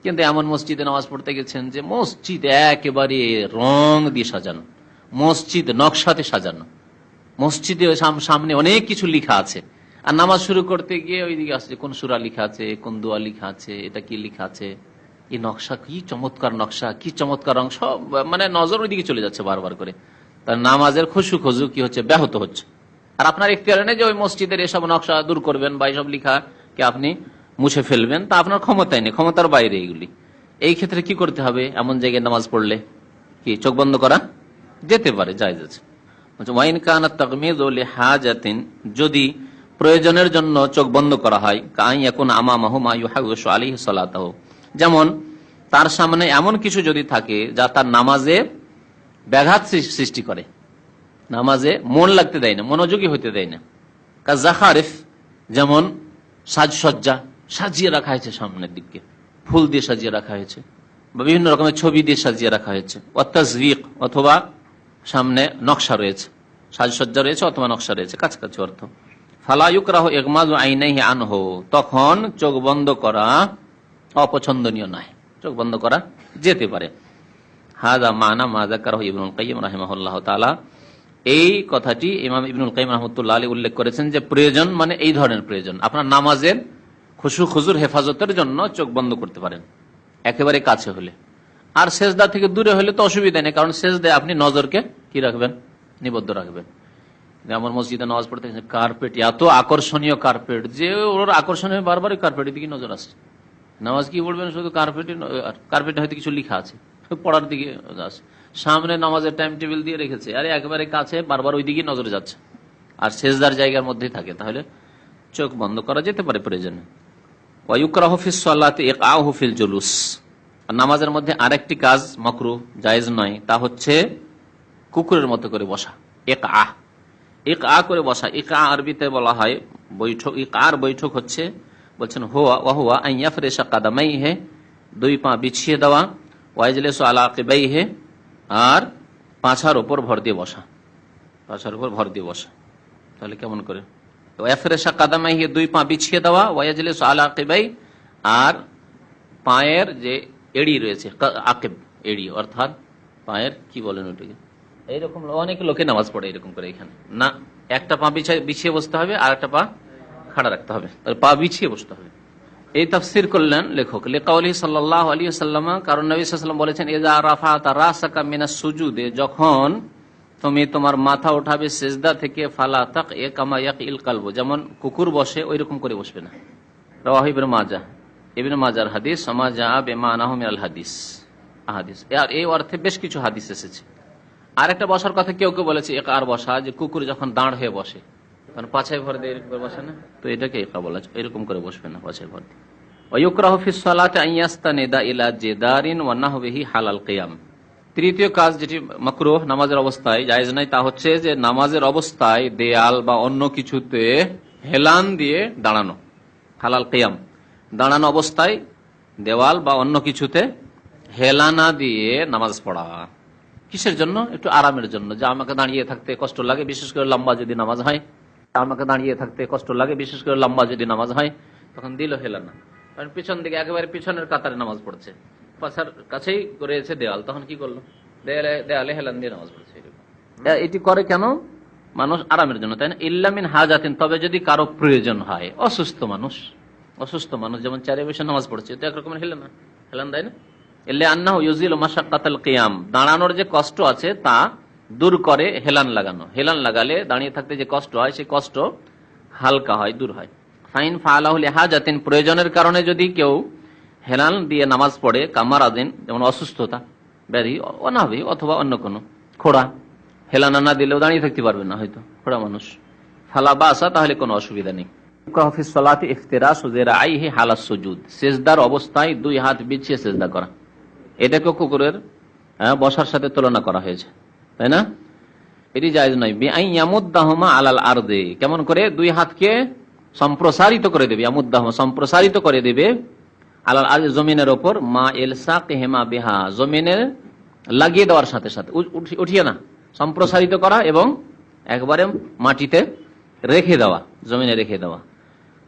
কিন্তু এমন মসজিদে নামাজ পড়তে গেছেন যে মসজিদ একেবারে রং দিয়ে সাজানো, মসজিদ নকশাতে সাজানো, মসজিদে সামনে অনেক কিছু লিখা আছে, আর নামাজ শুরু করতে গিয়ে ওইদিকে আসছে কোন সূরা লিখা আছে, কোন দোয়া লিখা আছে, এটা কি লিখা আছে, এই নকশা কি চমৎকার নকশা, কি চমৎকার রং, সব মানে নজর ওইদিকে চলে যাচ্ছে বারবার করে। তার নামাজের খুশু খজু কি হচ্ছে, ব্যাহত হচ্ছে। আর আপনার এখতিয়ারে নেই যে ওই মসজিদের এসব নকশা দূর করবেন বা এইসব লিখাকে আপনি মুছে ফেলবেন, তা আপনার ক্ষমতায় নেই, ক্ষমতার বাইরে এইগুলি। এই ক্ষেত্রে কি করতে হবে? এমন জায়গায় নামাজ পড়লে কি চোখ বন্ধ করা যেতে পারে, জায়েজ আছে। ওয়াইন কানাত তাগমিযু লিহাজাতিন, যদি প্রয়োজনের জন্য চোখ বন্ধ করা হয়, কান ইয়াকুনা আমামাহু মা ইউহাওয়িশু আলাইহি সালাতাহু, যেমন তার সামনে এমন কিছু যদি থাকে যা তার নামাজে ব্যাঘাত সৃষ্টি করে, নামাজে মন লাগতে দেয় না, মনোযোগী হইতে দেয় না। কায-যাখারিফ, যেমন সাজসজ্জা সাজিয়ে রাখা হয়েছে, সামনের দিকে ফুল দিয়ে সাজিয়ে রাখা হয়েছে বা বিভিন্ন রকমের ছবি দিয়ে সাজিয়ে রাখা হয়েছে। ওয়াতাজরিক, অথবা সামনে নকশা রয়েছে, সাজসজ্জা রয়েছে অথবা নকশা রয়েছে, কাছাকাছি অর্থ। ফালা ইউকরাহু ইগমাযু আইনাইহি আনহু, তখন চোখ বন্ধ করা অপছন্দনীয় নয়, চোখ বন্ধ করা যেতে পারে। হাযা মানা মা যাকারাহু ইবনুল কাইয়্যিম রাহিমাহুল্লাহ তাআলা, এই কথাটি ইমাম ইবনুল কাইয়্যিম রাহমাতুল্লাহ আলাইহি উল্লেখ করেছেন যে প্রয়োজন মানে এই ধরনের প্রয়োজন। আপনার নামাজের খুশু খুজুর হেফাজতের জন্য চোখ বন্ধ করতে পারেন একেবারে কাছে হলে, আর সেজদা থেকে দূরে হলে তো অসুবিধা নেই, কারণ সেজদায় আপনি নজরকে কি রাখবেন, নিবদ্ধ রাখবেন। আমার মসজিদে নামাজ পড়তে কার্পেট, এত আকর্ষণীয় কার্পেট যে ওর আকর্ষণীয় বারবার কার্পেটের দিকে নজর আসছে। নামাজ কি পড়বেন শুধু কার্পেটে হয়তো কিছু লেখা আছে, পড়ার দিকে আসে, সামনে নামাজের টাইম টেবিল দিয়ে রেখেছে, আরে একেবারে কাছে বারবার ওই দিকে নজরে যাচ্ছে, আর সেজদার জায়গার মধ্যেই থাকে, তাহলে চোখ বন্ধ করা যেতে পারে প্রয়োজনে। ওয়ায়ুকরাহু ফিস সালাতি ইকআহু ফিল জুলুস, নামাজের মধ্যে আরেকটি কাজ মাকরুহ, জায়েজ নয়, তা হচ্ছে কুকুরের মতো করে বসা। ইকআ করে বসা, ইকআ আরবিতে বলা হয় বৈঠক। ইকআর বৈঠক হচ্ছে, বলছেন হুয়া আন ইয়াফরিশা কাদামাইহি, দুই পা বিছিয়ে দেওয়া, ওয়াইজলিসু আলা আকিবাইহি, আর পাছার উপর ভর দিয়ে বসা, পাছার উপর ভর দিয়ে বসা। তাহলে কেমন করে? ইয়াফরিশা কাদামাইহি, দুই পা বিছিয়ে দেওয়া, ওয়াইজলিসু আলা আকিবাই, আর পায়ের যে এড়ি রয়েছে, আকিব এড়ি অর্থাৎ পায়ের কি বলেন ওটাকে, এইরকম অনেক লোকে নামাজ পড়ে এরকম করে, এখানে না, একটা পা বিছিয়ে বসতে হবে আর একটা পা খাড়া রাখতে হবে, পা বিছিয়ে বসতে হবে। এই তাফসীর করলেন লেখক লিকাউলিহি সাল্লাল্লাহু আলাইহি ওয়াসাল্লাম, কারণ নবী সাল্লাল্লাহু আলাইহি ওয়াসাল্লাম বলেছেন ইযা রাফাতা রাসাকা মিনাস সুজুদে, যখন তুমি তোমার মাথা উঠাবে সিজদা থেকে, ফালা তাকঈ কামা ইয়াকিল কলব, যেমন কুকুর বসে ওইরকম করে বসবে না। রাওয়াহু ইবনে মাজাহ, ইবনে মাজাহর হাদিস, আমা জাআ বিমানাহু মিনাল হাদিস, হাদিস আর এই অর্থে বেশ কিছু হাদিস এসেছে। আরেকটা বসার কথা কেউ কেউ বলেছে ইকআর বসা, যে কুকুর যখন দাঁড় হয়ে বসে তখন পাছায় ভর দিয়ে এরকম বসে না, তো এটাকে ইকআ বলা, এরকম করে বসবে না পাছায় ভর দিয়ে। ওয়ায়ুকরাহু ফিস সালাতি আন ইয়াস্তানিদা ইলা জিদারিন ওয়া নাহবিহি হালাল কিয়াম, তৃতীয় কাজ যেটি মাকরুহ নামাজের অবস্থায়, জায়েজ নাই, তা হচ্ছে যে নামাজের অবস্থায় দেয়াল বা অন্য কিছুতে হেলান দিয়ে দাঁড়ানো, হালাল কিয়াম, দাঁড়ানো অবস্থায় দেওয়াল বা অন্য কিছুতে হেলানা দিয়ে নামাজ পড়া। কিসের জন্য? একটু আরামের জন্য, যে আমাকে দাঁড়িয়ে থাকতে কষ্ট লাগে, বিশেষ করে লম্বা যদি নামাজ হয়, আমাকে দাঁড়িয়ে থাকতে কষ্ট লাগে, বিশেষ করে লম্বা যদি নামাজ হয়, তখন দিল হেলানা, কারণ পিছন দিকে একেবারে পিছনের কাতারে নামাজ পড়ছে, পাশার কাছেই রয়েছে দেওয়াল, তখন কি করলো, দেয়ালে হেলান দিয়ে নামাজ পড়ছে। এটি করে কেন? মানুষ আরামের জন্য, তাই না? ইল্লা মিন হাজাতিন, তবে যদি কারো প্রয়োজন হয়, অসুস্থ মানুষ যেমন চারে বসে নামাজ পড়ছে, তো একরকমের হেলান দেয় না। এলে আন্নাহু ইউজিলু মাশাক্কাতাল কিয়াম, দাঁড়ানোর যে কষ্ট আছে তা দূর করে হেলান লাগানো। হেলান লাগালে দাঁড়িয়ে থাকতে যে কষ্ট হয়, সেই কষ্ট হালকা হয়, দূর হয়। ফাইন ফাআলাহু লিহাজাতিন, প্রয়োজনের কারণে যদি কেউ হেলান দিয়ে নামাজ পড়ে, কামারাদিন, যেমন অসুস্থতা, ব্যাধি, অনাভি অথবা অন্য কোনো, খোড়া, হেলানা না দিলেও দাঁড়িয়ে থাকতে পারবে না হয়তো খোড়া মানুষ, ফালা বাসা, তাহলে কোনো অসুবিধা নেই। সেজদার অবস্থায় দুই হাত বিছিয়ে সেজদা করা, এটাকে কুকুরের বসার সাথে তুলনা করা হয়েছে, তাই না? এটি জায়েজ নয়। বিআইয়ামুদ্দাহুমা আলাল আরদে, কেমন করে? দুই হাতকে সম্প্রসারিত করে দেবে, ইয়ামুদ্দাহুমা সম্প্রসারিত করে দেবে, আলাল আরদে জমিনের ওপর, মা ইলসাকিহিমা বিহা জমিনে লাগিয়ে দেওয়ার সাথে সাথে, উঠিয়ে না, সম্প্রসারিত করা এবং একবারে মাটিতে রেখে দেওয়া, জমিনে রেখে দেওয়া।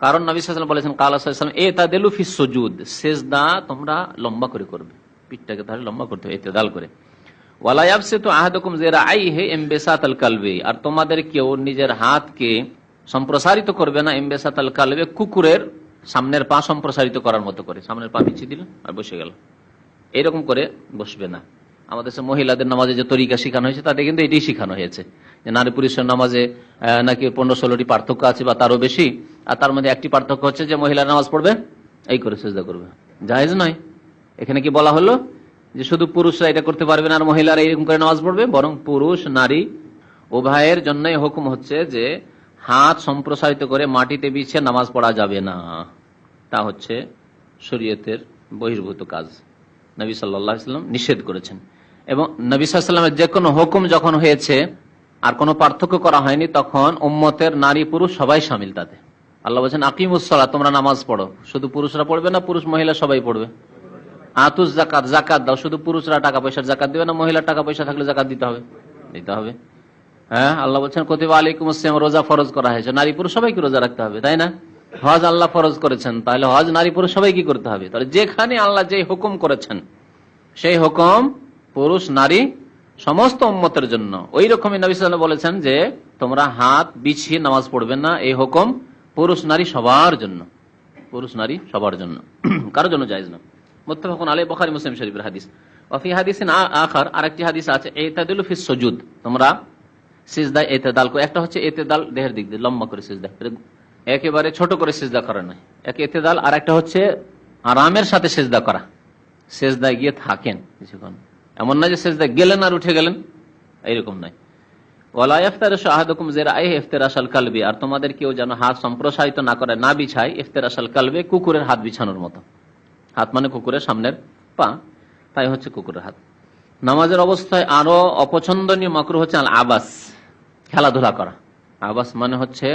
কারণ নবী সাল্লাল্লাহু আলাইহি ওয়াসাল্লাম বলেছেন কালা সাল্লাল্লাহু আলাইহি ওয়াসাল্লাম ইতাদিলু ফিস সুজুদ, সিজদা তোমরা লম্বা করে করবে, পিঠটাকে তাহলে লম্বা করতে হবে ইতিদাল করে। ওয়ালা ইয়াবসিতু আহাদুকুম যিরাআইহি ইমবিসাতাল কালবি, আর তোমাদের কেউ নিজের হাতকে সম্প্রসারিত করবে না, ইমবিসাতাল কালবি, কুকুরের সামনের পা সম্প্রসারিত করার মতো করে, সামনের পা বিছিয়ে দিল আর বসে গেল, এইরকম করে বসবে না। আমাদের মহিলাদের নামাজে যে তরিকা শেখানো হয়েছে তাতে কিন্তু এটাই শেখানো হয়েছে, যে নারী পুরুষের নামাজে নাকি 15-16টি পার্থক্য আছে বা তারও বেশি, আর তার মধ্যে একটি পার্থক্য হচ্ছে যে মহিলা নামাজ পড়বে এই করে সিজদা করবে, জায়েজ নয়। এখানে কি বলা হলো যে শুধু পুরুষরা এটা করতে পারবে না আর মহিলারা এরকম করে নামাজ পড়বে? বরং পুরুষ নারী উভয়ের জন্যই হুকুম হচ্ছে যে হাত সম্প্রসারিত করে মাটিতে বিছিয়ে নামাজ পড়া যাবে না, তা হচ্ছে শরীয়তের বহির্ভূত কাজ, নবী সাল্লাল্লাহু আলাইহি ওয়াসাল্লাম নিষেধ করেছেন। এবং নবী সাল্লাল্লাহু আলাইহি ওয়াসাল্লামের যে কোনো হুকুম যখন হয়েছে আর কোনো পার্থক্য করা হয়নি, তখন উম্মতের নারী পুরুষ সবাই শামিল তাতে, আল্লাহ বলছেন আকিমুস সালাত, তোমরা নামাজ পড়ো। শুধু পুরুষরা পড়বে না, পুরুষ মহিলা সবাই পড়বে। আতুস যাকাত, যাকাত দাও। শুধু পুরুষরা টাকা পয়সার যাকাত দিবে না, মহিলার টাকা পয়সা থাকলে যাকাত দিতে হবে, দিতে হবে। হ্যাঁ, আল্লাহ বলছেন কুতিবা আলাইকুমুস সিয়াম, রোজা ফরজ করা হয়েছে, নারী পুরুষ সবাইকে রোজা রাখতে হবে, তাই না? হজ আল্লাহ ফরজ করেছেন, তাহলে হজ নারী পুরুষ সবাই কি করতে হবে। তাহলে যেখানে আল্লাহ যে হুকুম করেছেন সেই হুকুম পুরুষ নারী সমস্ত উম্মতের জন্য। ওই রকমই নবী সাল্লাল্লাহু আলাইহি ওয়াসাল্লাম বলেছেন যে তোমরা হাত বিছিয়ে নামাজ পড়বে না, এই হুকুম পুরুষ নারী সবার জন্য, পুরুষ নারী সবার জন্য, কারোর জন্য জায়েজ না। মুত্তাফাকুন আলাইহি, বুখারী মুসলিম শরীফের হাদিস। ওয়া ফি হাদিসিন আখার, আরেকটি হাদিস আছে, ইতাদিলু ফিস সুজুদ, তোমরা সিজদায় ইতিদাল করো। একটা হচ্ছে ইতিদাল দেহের দিক দিয়ে লম্বা করে সিজদা, একেবারে ছোট করে সিজদা করা নয়, এক ইতিদাল। আর একটা হচ্ছে আরামের সাথে সিজদা করা, সিজদায় গিয়ে থাকেন কিছুক্ষণ, এমন না যে সিজদায় গেলেন আর উঠে গেলেন, এইরকম নয়। ওয়ালা ইফতারাশু আহাদুকুম যিরাইহি ইফতিরাশাল কালবি, আর তোমাদের কেউ যেন হাত সম্প্রসারিত না করে, না বিছায়, ইফতিরাশাল কালবি, কুকুরের হাত বিছানোর মতো। হাত মানে কুকুরের সামনের পা, তাই হচ্ছে কুকুরের হাত। নামাজের অবস্থায় আরো অপছন্দনীয় মাকরুহ হচ্ছে আল আবাস, খেলাধুলা করা। আবাস মানে হচ্ছে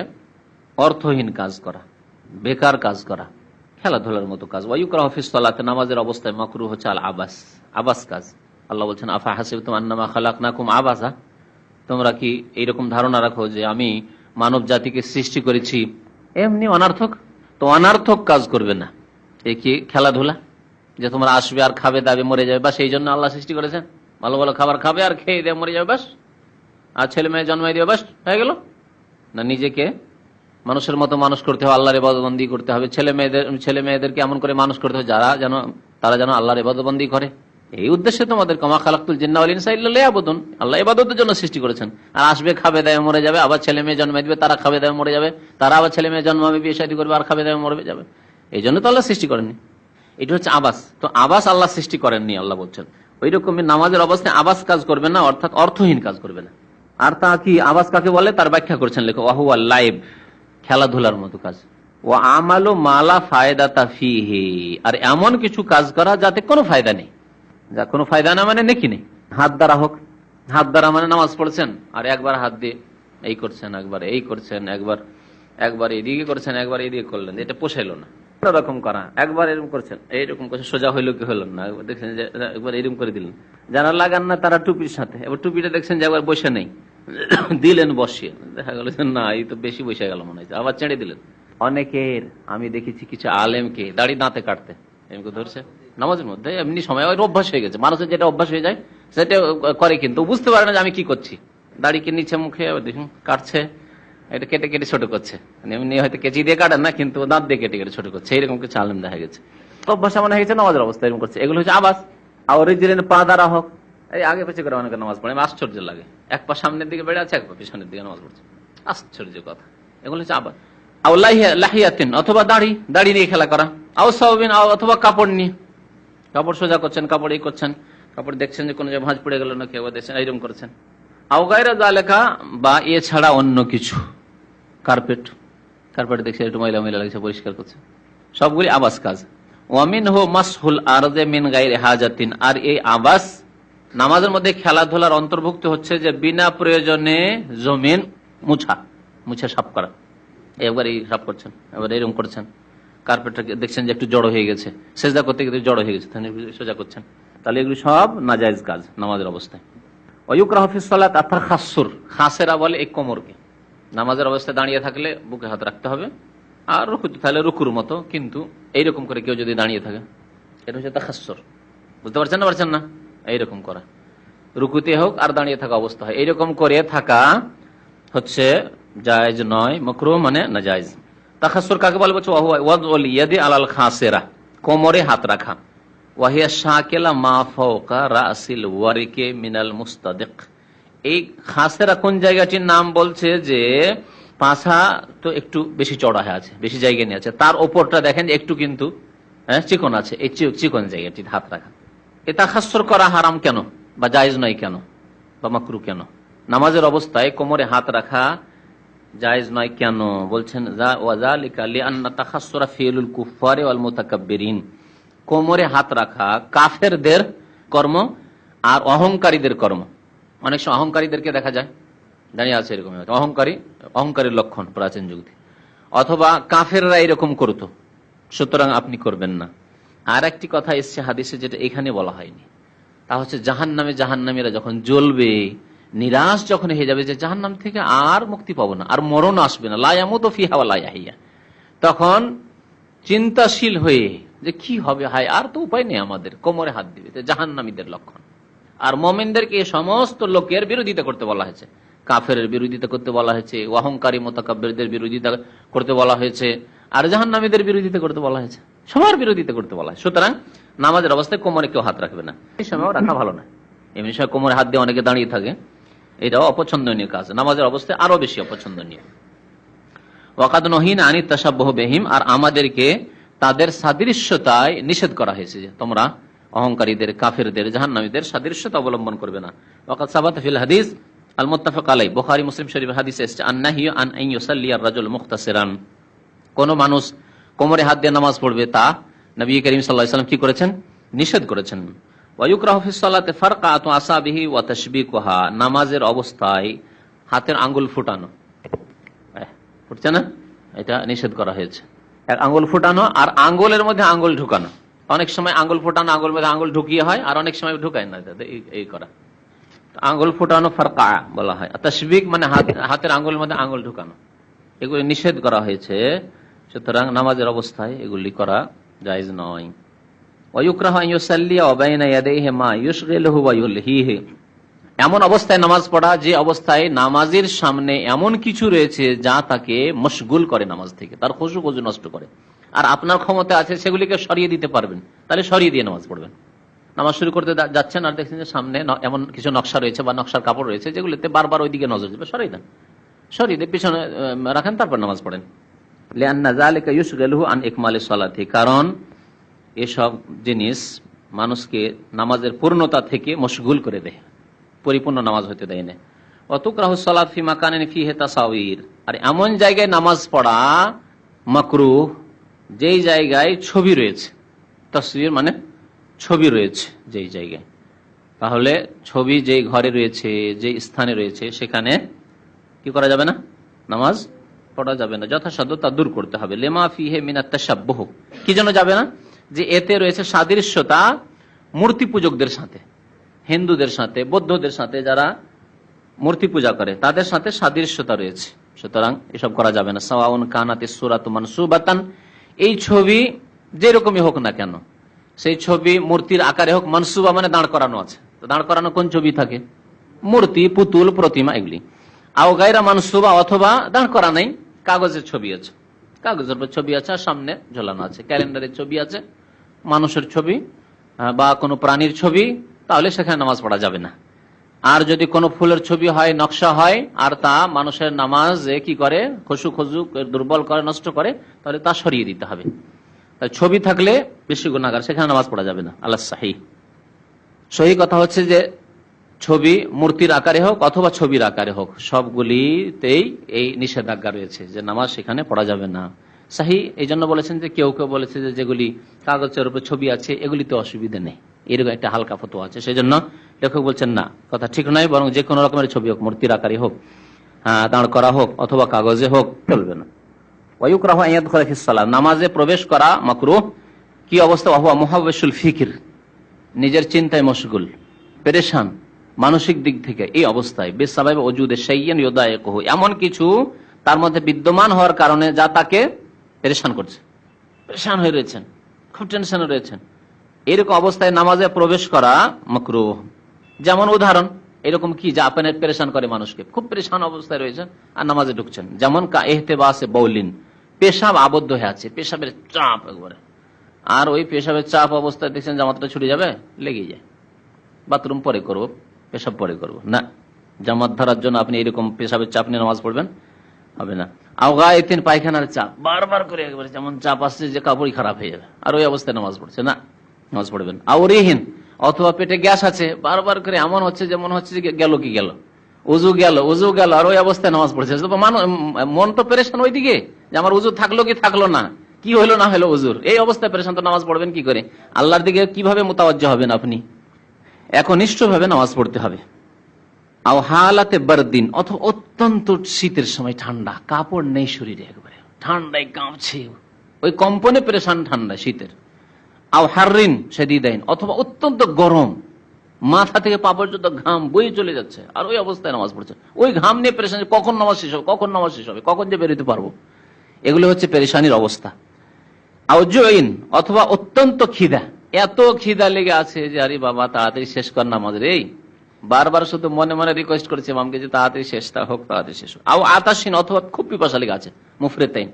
অর্থহীন কাজ করা, বেকার কাজ করা, খেলাধুলার মতো কাজ। ওয়ায়ুকরাহু ফিস সালাতে, নামাজের অবস্থায় মাকরুহ হচ্ছে আল আবাস, আবাস কাজ। আল্লাহ বলছেন আফা হাসিবতুম আন্নামা খালাকনাকুম আবাসা, তোমরা কি এইরকম ধারণা রাখো যে আমি মানব জাতিকে সৃষ্টি করেছি এমনি অনার্থক? তো অনার্থক কাজ করবে না। এ কি খেলাধুলা যে তোমরা আসবে আর খাবে দাবে মরে যাবে, বা সেই জন্য আল্লাহ সৃষ্টি করেছেন? ভালো ভালো খাবার খাবে আর খেয়ে দিয়ে মরে যাবে, বাস। আর ছেলে মেয়ে জন্মাই দিবে, বাস, হয়ে গেল না? নিজেকে মানুষের মতো মানুষ করতে হবে, আল্লাহর ইবাদতবন্দি করতে হবে। ছেলে মেয়েদেরকে এমন করে মানুষ করতে হবে তারা যেন আল্লাহর ইবাদতবন্দি করে। এই উদ্দেশ্যে তোমাদের কামা খালাকতুল জিন্না ওয়াল ইনসা ইল্লা লিয়াবুদুন, আল্লাহ ইবাদতের জন্য সৃষ্টি করেছেন। আর আসবে খাবে দাবে মরে যাবে, আবার ছেলে মেয়ে জন্মাই দিবে, তারা খাবে দাবে মরে যাবে, তারা আবার ছেলে মেয়ে জন্মাবে, বিয়ে শাদী করবে আর খাবে দাবে মরে যাবে। এই জন্য তো আল্লাহ সৃষ্টি করেননি। এটা হচ্ছে আবাস। তো আবাস আল্লাহ সৃষ্টি করেননি, আল্লাহ বলছেন। ওই রকমই নামাজের অবস্থায় আবাস কাজ করবে না, অর্থাৎ অর্থহীন কাজ করবে না। আর তা কি আবাস কাকে বলে তার ব্যাখ্যা করছেন লেখক, ওয়াহুয়া লাইব, খেলাধুলার মতো কাজ। ও আমালু মালা ফায়দাতা ফিহি, আর এমন কিছু কাজ করা যাতে কোনো ফায়দা নেই, যা কোনো ফায়দা না মানে নেকি নেই। হাত দ্বারা হোক, হাত দ্বারা মানে নামাজ পড়ছেন আর একবার হাত দিয়ে এই করছেন, একবার এই করছেন, একবার এইদিকে করছেন, একবার এইদিকে করলেন, এটা পোষাইলো না। এরকম করা, একবার এরকম করছেন, এইরকম করছেন, সোজা হইলো কি হইল না, দেখছেন যে একবার এরকম করে দিলেন। যারা লাগান না তারা টুপির সাথে, এবার টুপিটা দেখছেন যে একবার বসে নেই, দিলেন বসিয়ে, দেখা গেল যে না এই তো বেশি বসে গেল মনে হচ্ছে, আবার ছেড়ে দিলেন। অনেকের আমি দেখেছি কিছু আলেমকে দাড়ি দাঁতে কাটতে এমনি ধরছে নামাজের মধ্যে, এমনি সময় ওই অভ্যাস হয়ে গেছে, মানুষের যেটা অভ্যাস হয়ে যায় সেটা করে, কিন্তু বুঝতে পারে না যে আমি কি করছি। দাড়িকে নিচে মুখে দেখুন কাটছে, এটা কেটে কেটে ছোট করছে, এমনি হয়তো কেচি দিয়ে কাটেন না, কিন্তু দাঁত দিয়ে কেটে কেটে ছোট করছে, এরকম কিছু আলেম দেখা গেছে। অভ্যাস মনে হয়েছে নামাজের অবস্থা এরকম করছে, এগুলো হচ্ছে আবাস। আর পা দ্বারা হোক, এই আগে পেছে করে অনেকে নামাজ পড়ে, আশ্চর্য লাগে, এক পা সামনের দিকে বেড়ে আছে, এক পা পিছনের দিকে নামাজ পড়ছে, আশ্চর্য কথা। এগুলো হচ্ছে আবাস। লাহিয়াতিন, অথবা দাড়ি নিয়ে খেলা করা, আউসাবিন, অথবা কাপড় নিয়ে, কাপড় সোজা করছেন, কাপড় এই করছেন, কাপড় দেখছেন যে কোনো ভাঁজ পড়ে গেল না, কেউ দেখছেন এইরকম করছেন। আওগাইরা জালেকা, বা এছাড়া অন্য কিছু, কার্পেট দেখছে একটু ময়লা লাগছে, পরিষ্কার করছে, সবগুলি আবাস কাজ। ওয়ামিন হো মাসহুল আরদে মিন গায়রি হাজাতিন, আর এই আবাস নামাজের মধ্যে খেলাধুলার অন্তর্ভুক্ত হচ্ছে যে বিনা প্রয়োজনে জমিন মুছা সাফ করা, একবার এই সাফ করছেন, এবার এরকম করছেন, কার্পেটটা দেখছেন যে একটু জড়ো হয়ে গেছে, সেজদা করতে গিয়ে জড়ো হয়ে গেছে, সোজা করছেন, তাহলে এগুলি সব নাজায়েজ কাজ নামাজের অবস্থায়। ওয়ায়ুকরাহু ফিস সালাত আত-তাখাসসুর, খাসেরা বলে এই কোমরকে, নামাজের অবস্থায় দাঁড়িয়ে থাকলে বুকে হাত রাখতে হবে, আর রুকুতে থাকলে রুকুর মতো, কিন্তু এইরকম করে কেউ যদি দাঁড়িয়ে থাকে, এটা হচ্ছে তাখাসসুর। বুঝতে পারছেন না? এইরকম করা, রুকুতে হোক আর দাঁড়িয়ে থাকা অবস্থা হয়, এইরকম করে থাকা হচ্ছে জায়েজ নয়, মাকরুহ মানে নাজায়েজ। তাখাসসুর কাকে বলে? বলছে ওয়াদউল ইয়াদি আলাল খাসিরা, কোমরে হাত রাখা। ওয়াহিয়া শাকিলা মা ফাওকা রাসিল ওয়ারিকে মিনাল মুস্তাদিক, এই খাসেরা কোন জায়গাটির নাম বলছে যে পাছা তো একটু বেশি চড়া হয়ে আছে, বেশি জায়গা নিয়ে আছে, তার ওপরটা দেখেন একটু কিন্তু চিকন আছে, এই চিকন জায়গাটি হাত রাখা। এ তাখাসসুর করা হারাম কেন, বা জায়েজ নয় কেন, বা মাকরুহ কেন? নামাজের অবস্থায় কোমরে হাত রাখা জায়েজ নয় কেন? বলছেন ওয়াযালিকা লিআন্না তাখাসসুরা ফিলুল কুফফারি ওয়াল মুতাকাব্বিরিন, কোমরে হাত রাখা কাফেরদের কর্ম আর অহংকারীদের কর্ম। অনেক সময় অহংকারীদেরকে দেখা যায় দাঁড়িয়ে আছে এরকম, অহংকারীর লক্ষণ প্রাচীন যুগে। অথবা কাফেররা এরকম করতো, সুতরাং আপনি করবেন না। আর একটি কথা এসছে হাদিসে যেটা এখানে বলা হয়নি, তা হচ্ছে জাহান্নামীরা যখন জ্বলবে, নিরাশ যখন হয়ে যাবে যে জাহান্নাম থেকে আর মুক্তি পাবো না, আর মরণ আসবে না, লা ইয়ামুতু ফিহা ওয়া লা ইয়াহইয়া, তখন চিন্তাশীল হয়ে যে কি হবে, হায় আর তো উপায় নেই আমাদের, কোমরে হাত দিবে, জাহান্নামীদের লক্ষণ। আর মুমিনদেরকে সমস্ত লোকের বিরোধিতা করতে বলা হয়েছে, কাফেরের বিরোধিতা করতে বলা হয়েছে, অহংকারী মুতাকাব্বিরদের বিরোধিতা করতে বলা হয়েছে, আর জাহান্নামীদের বিরোধিতা করতে বলা হয়েছে, সবার বিরোধিতা করতে বলা হয়। সুতরাং নামাজের অবস্থায় কোমরে কেউ হাত রাখবে না, এই সময় রাখা ভালো না। এমনি সময় কোমরে হাত দিয়ে অনেকে দাঁড়িয়ে থাকে, এটাও অপছন্দনীয় কাজ, নামাজের অবস্থায় আরো বেশি অপছন্দনীয়। ওয়াকাদ নহিনা আনিত তাশাব্বুহু বিহিম, আর আমাদেরকে তাদের সাদৃশ্যতায় নিষেধ করা হয়েছে যে তোমরা অহংকারীদের, কাফেরদের, জাহান্নামীদের সাদৃশ্যতা অবলম্বন করবে না। ওয়াকাদ সাবাতা ফিল হাদিস আল মুত্তাফাক আলাইহি, বুখারী মুসলিম শরীফের হাদিসে এসেছে, আন-নাহয়ু আন আন ইউসাল্লি আর-রাজুল মুখতাসিরান, কোন মানুষ কোমরে হাত দিয়ে নামাজ পড়বে তা নবী করিম সাল্লাল্লাহু আলাইহি ওয়াসাল্লাম কি করেছেন? নিষেধ করেছেন। ওয়া ইউকরাহু ফিস সালাতি ফারকাতু আসাবিহি ওয়া তাশবিকুহা, নামাজের অবস্থায় হাতের আঙ্গুল ফুটানো, ফুটছে না, এটা নিষেধ করা হয়েছে। এক আঙ্গুল ফুটানো আর আঙ্গুলের মধ্যে আঙ্গুল ঢুকানো, অনেক সময় আঙ্গুল ফুটানো আঙ্গুল মধ্যে আঙ্গুল ঢুকিয়ে হয়, আর অনেক সময় ঢুকায় না, এই করা আঙ্গুল ফুটানো ফারকা বলা হয়। তাশবিক মানে হাতের আঙ্গুলের মধ্যে আঙ্গুল ঢুকানো, এগুলি নিষেধ করা হয়েছে। সুতরাং নামাজের অবস্থায় এগুলি করা জায়েজ নয়। ওয়া ইউকরাহু আন ইউসাল্লিয়া ওয়া বাইনা ইয়াদাইহি মা ইউশগিলুহু ওয়া ইউলহিহি, এমন অবস্থায় নামাজ পড়া যে অবস্থায় নামাজের সামনে এমন কিছু রয়েছে যা তাকে মশগুল করে নামাজ থেকে, তার খুশু নষ্ট করে, আর আপনার ক্ষমতা আছে সেগুলিকে সরিয়ে দিতে পারবেন, তাহলে সরিয়ে দিয়ে নামাজ পড়বেন। নামাজ শুরু করতে যাচ্ছেন আর দেখছেন যে সামনে এমন কিছু নকশা রয়েছে বা নকশার কাপড় রয়েছে যেগুলিতে বারবার ওইদিকে নজর যাবে, সরিয়ে দেন, সরিয়ে দিয়ে পিছনে রাখেন, তারপর নামাজ পড়েন। লিআন্না যালিকা ইউশগিলুহু আন ইকমালিস সালাতি, কারণ এসব জিনিস মানুষকে নামাজের পূর্ণতা থেকে মশগুল করে দেয়, পরিপূর্ণ নামাজ হতে দেয় না। ওয়াতুকরাহু সালাত ফি মাকানিন ফিহি তাসাউইর, আর এমন জায়গায় নামাজ পড়া মাকরুহ যেই জায়গায় ছবি রয়েছে, তাসওয়ির মানে ছবি রয়েছে যেই জায়গায়, তাহলে ছবি যেই ঘরে রয়েছে, যে স্থানে রয়েছে, সেখানে কি করা যাবে না, নামাজ পড়া যাবে না, যথাসাধ্য তা দূর করতে হবে। লিমা ফিহি মিনাত তাশাব্বুহ, কি জন্য যাবে না, যে এতে রয়েছে সাদৃশ্যতা মূর্তি পূজকদের সাথে, হিন্দুদের সাথে, বৌদ্ধদের সাথে, যারা মূর্তি পূজা করে তাদের সাথে সাদৃশ্যতা রয়েছে, সুতরাং এসব করা যাবে না। সাওয়াউন কানাতিস সূরাতু মানসুবাতান, এই ছবি যেরকমই হোক না কেন, সেই ছবি মূর্তির আকারে হোক, মানসুবা মানে দাঁড় করানো আছে, তো দাঁড় করানো কোন ছবি থাকে, মূর্তি, পুতুল, প্রতিমা, এগুলি। আও গায়রা মানসুবা, অথবা দাঁড় করা নেই, কাগজের ছবি আছে, কাগজের উপর ছবি আছে আর সামনে ঝোলানো আছে, ক্যালেন্ডারের ছবি আছে, মানুষের ছবি বা কোনো প্রাণীর ছবি, তাহলে সেখানে নামাজ পড়া যাবে না। আর যদি কোনো ফুলের ছবি হয়, নকশা হয়, আর তা মানুষের নামাজে কি করে, খুশু দুর্বল করে, নষ্ট করে, তাহলে তা সরিয়ে দিতে হবে। তাই ছবি থাকলে বেশি গুনাহগার, সেখানে নামাজ পড়া যাবে না। আল্লাহ সহিহ, সহি কথা হচ্ছে যে ছবি মূর্তির আকারে হোক অথবা ছবির আকারে হোক, সবগুলিতেই এই নিষেধাজ্ঞা রয়েছে যে নামাজ সেখানে পড়া যাবে না। সহিহ এই জন্য বলেছেন যে কেউ কেউ বলেছে যে যেগুলি কাগজের উপর ছবি আছে এগুলিতে অসুবিধা নেই, এরকম একটা হালকা ফতোয়া আছে, সেই জন্য লেখক বলছেন না, কথা ঠিক নয়, বরং যে কোনো রকমের ছবি হোক, মূর্তির আকারে হোক, দাঁড় করা হোক অথবা কাগজে হোক, চলবে না। ওয়ায়ুকরাহু আন ইয়াদখুলা ফিস সালাত, নামাজে প্রবেশ করা মাকরুহ, কি অবস্থা, ওয়া হুয়া মুহাওয়িশুল ফিকর, নিজের চিন্তায় মশগুল, পেরেশান মানসিক দিক থেকে, এই অবস্থায় বিসাবাবে ওজুদে শাইয়্যান ইউদাইকুহু, এমন কিছু তার মধ্যে বিদ্যমান হওয়ার কারণে যা তাকে পেরেশান করছে, পেরেশান হয়ে রয়েছেন, খুব টেনশনে রয়েছেন, এরকম অবস্থায় নামাজে প্রবেশ করা মাকরুহ। যেমন উদাহরণ এরকম কি, যা আপনার পেরেশান করে মানুষকে, খুব পেরেশান অবস্থায় রয়েছেন আর নামাজে ঢুকছেন, যেমন কা ইহতিবাসে বাউলিন, পেশাব আবদ্ধ হয়ে আছে, পেশাবের চাপ একবারে, আর ওই পেশাবের চাপ অবস্থায় দেখছেন জামাতটা ছুটে যাবে, লেগে যায়, বাথরুম পরে করবো, পেশাব পরে করবো না, জামাত ধরার জন্য আপনি এরকম পেশাবের চাপ নিয়ে নামাজ পড়বেন, হবে না। আওগায়তিন, পায়খানার চাপ, বারবার করে একবারে যেমন চাপ আসছে যে কাপড়ই খারাপ হয়ে যাবে, আর ওই অবস্থায় নামাজ পড়ছে না, নামাজ পড়বেন। আউরিহীন, অথবা পেটে গ্যাস আছে, বারবার করে এমন হচ্ছে যেমন হচ্ছে যে গেল কি গেল, উজু গেল, আর ওই অবস্থায় নামাজ পড়ছে, মন তো পেরেশান ওইদিকে যে আমার উজু থাকলো কি থাকলো না, কি হলো না হলো উজুর, এই অবস্থায় পেরেশান, তো নামাজ পড়বেন কি করে, আল্লাহর দিকে কিভাবে মুতাওয়াজ্জহ হবেন আপনি, একনিষ্ঠ ভাবে নামাজ পড়তে হবে। আও হালাতে বারদিন, অথবা অত্যন্ত শীতের সময়, ঠান্ডা, কাপড় নেই শরীরে, একবারে ঠান্ডায় কাঁপছে, ওই কম্পনে পেরেশান ঠান্ডা শীতের, আও হাররিন শাদীদাইন, অথবা অত্যন্ত গরম, মাথা থেকে পা পর্যন্ত ঘাম বয়ে চলে যাচ্ছে, আর ওই অবস্থায় নামাজ পড়ছে, ওই ঘাম নিয়ে পেরেশানি, কখন নামাজ শেষ হবে, কখন নামাজ শেষ হবে, কখন যে বেরোতে পারবো, এগুলো হচ্ছে পেরেশানির অবস্থা। আও জুইন, অথবা অত্যন্ত খিদা, এত খিদা লেগে আছে যে আরে বাবা তাড়াতাড়ি শেষ কর নামাজ রে, বারবার শুধু মনে মনে রিকোয়েস্ট করেছে ইমামকে যে তাড়াতাড়ি শেষটা হোক, তাড়াতাড়ি শেষ হোক। আও আতাসিন, অথবা খুব পিপাসা লেগে আছে, মুফরিতাইন,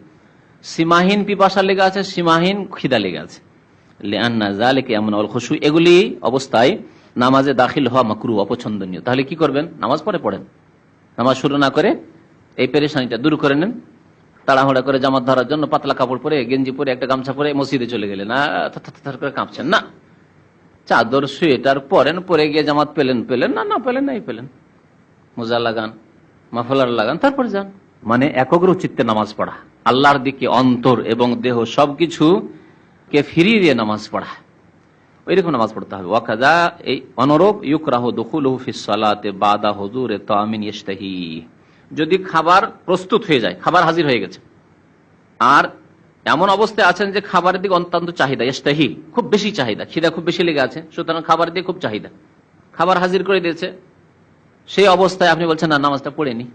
সীমাহীন পিপাসা লেগে আছে, সীমাহীন খিদা লেগে আছে। লিআন্না যালিকা ইয়ামনাউল খুশু, এগুলি অবস্থায় নামাজে দাখিল হওয়া মাকরুহ, অপছন্দনীয়। তাহলে কি করবেন? নামাজ পড়েন, নামাজ শুরু না করে এই পেরেশানিটা দূর করে নেন। তাড়াহুড়া করে জামাত ধরার জন্য পাতলা কাপড় পরে, গেঞ্জি পরে, একটা গামছা পরে মসজিদে চলে গেলেন, থর করে কাঁপছেন না, চাদর সোয়েটার পরেন, পরে গিয়ে জামাত পেলেন না পেলেন নাই পেলেন, মোজা লাগান, মাফলার লাগান, তারপর যান। মানে একগ্র চিত্তে নামাজ পড়া, আল্লাহর দিকে অন্তর এবং দেহ সবকিছু কে ফিরিয়ে দিয়ে নামাজ পড়া, ওইরকম নামাজ পড়তে হবে। ওয়াকাযা, এই অনুরূপ, ইউকরাহু দুখুলুহু ফিস সালাতে বাদা হুজুরে তামিন ইশতাহি, যদি খাবার প্রস্তুত হয়ে যায়, খাবার হাজির হয়ে গেছে, আর এমন অবস্থায় আছেন যে খাবারের দিকে অত্যন্ত চাহিদা, ইশতাহি, খুব বেশি চাহিদা, খিদা খুব বেশি লেগে আছে, সুতরাং খাবার দিয়ে খুব চাহিদা, খাবার হাজির করে দিয়েছে, সেই অবস্থায় আপনি বলছেন না নামাজটা পড়েনি,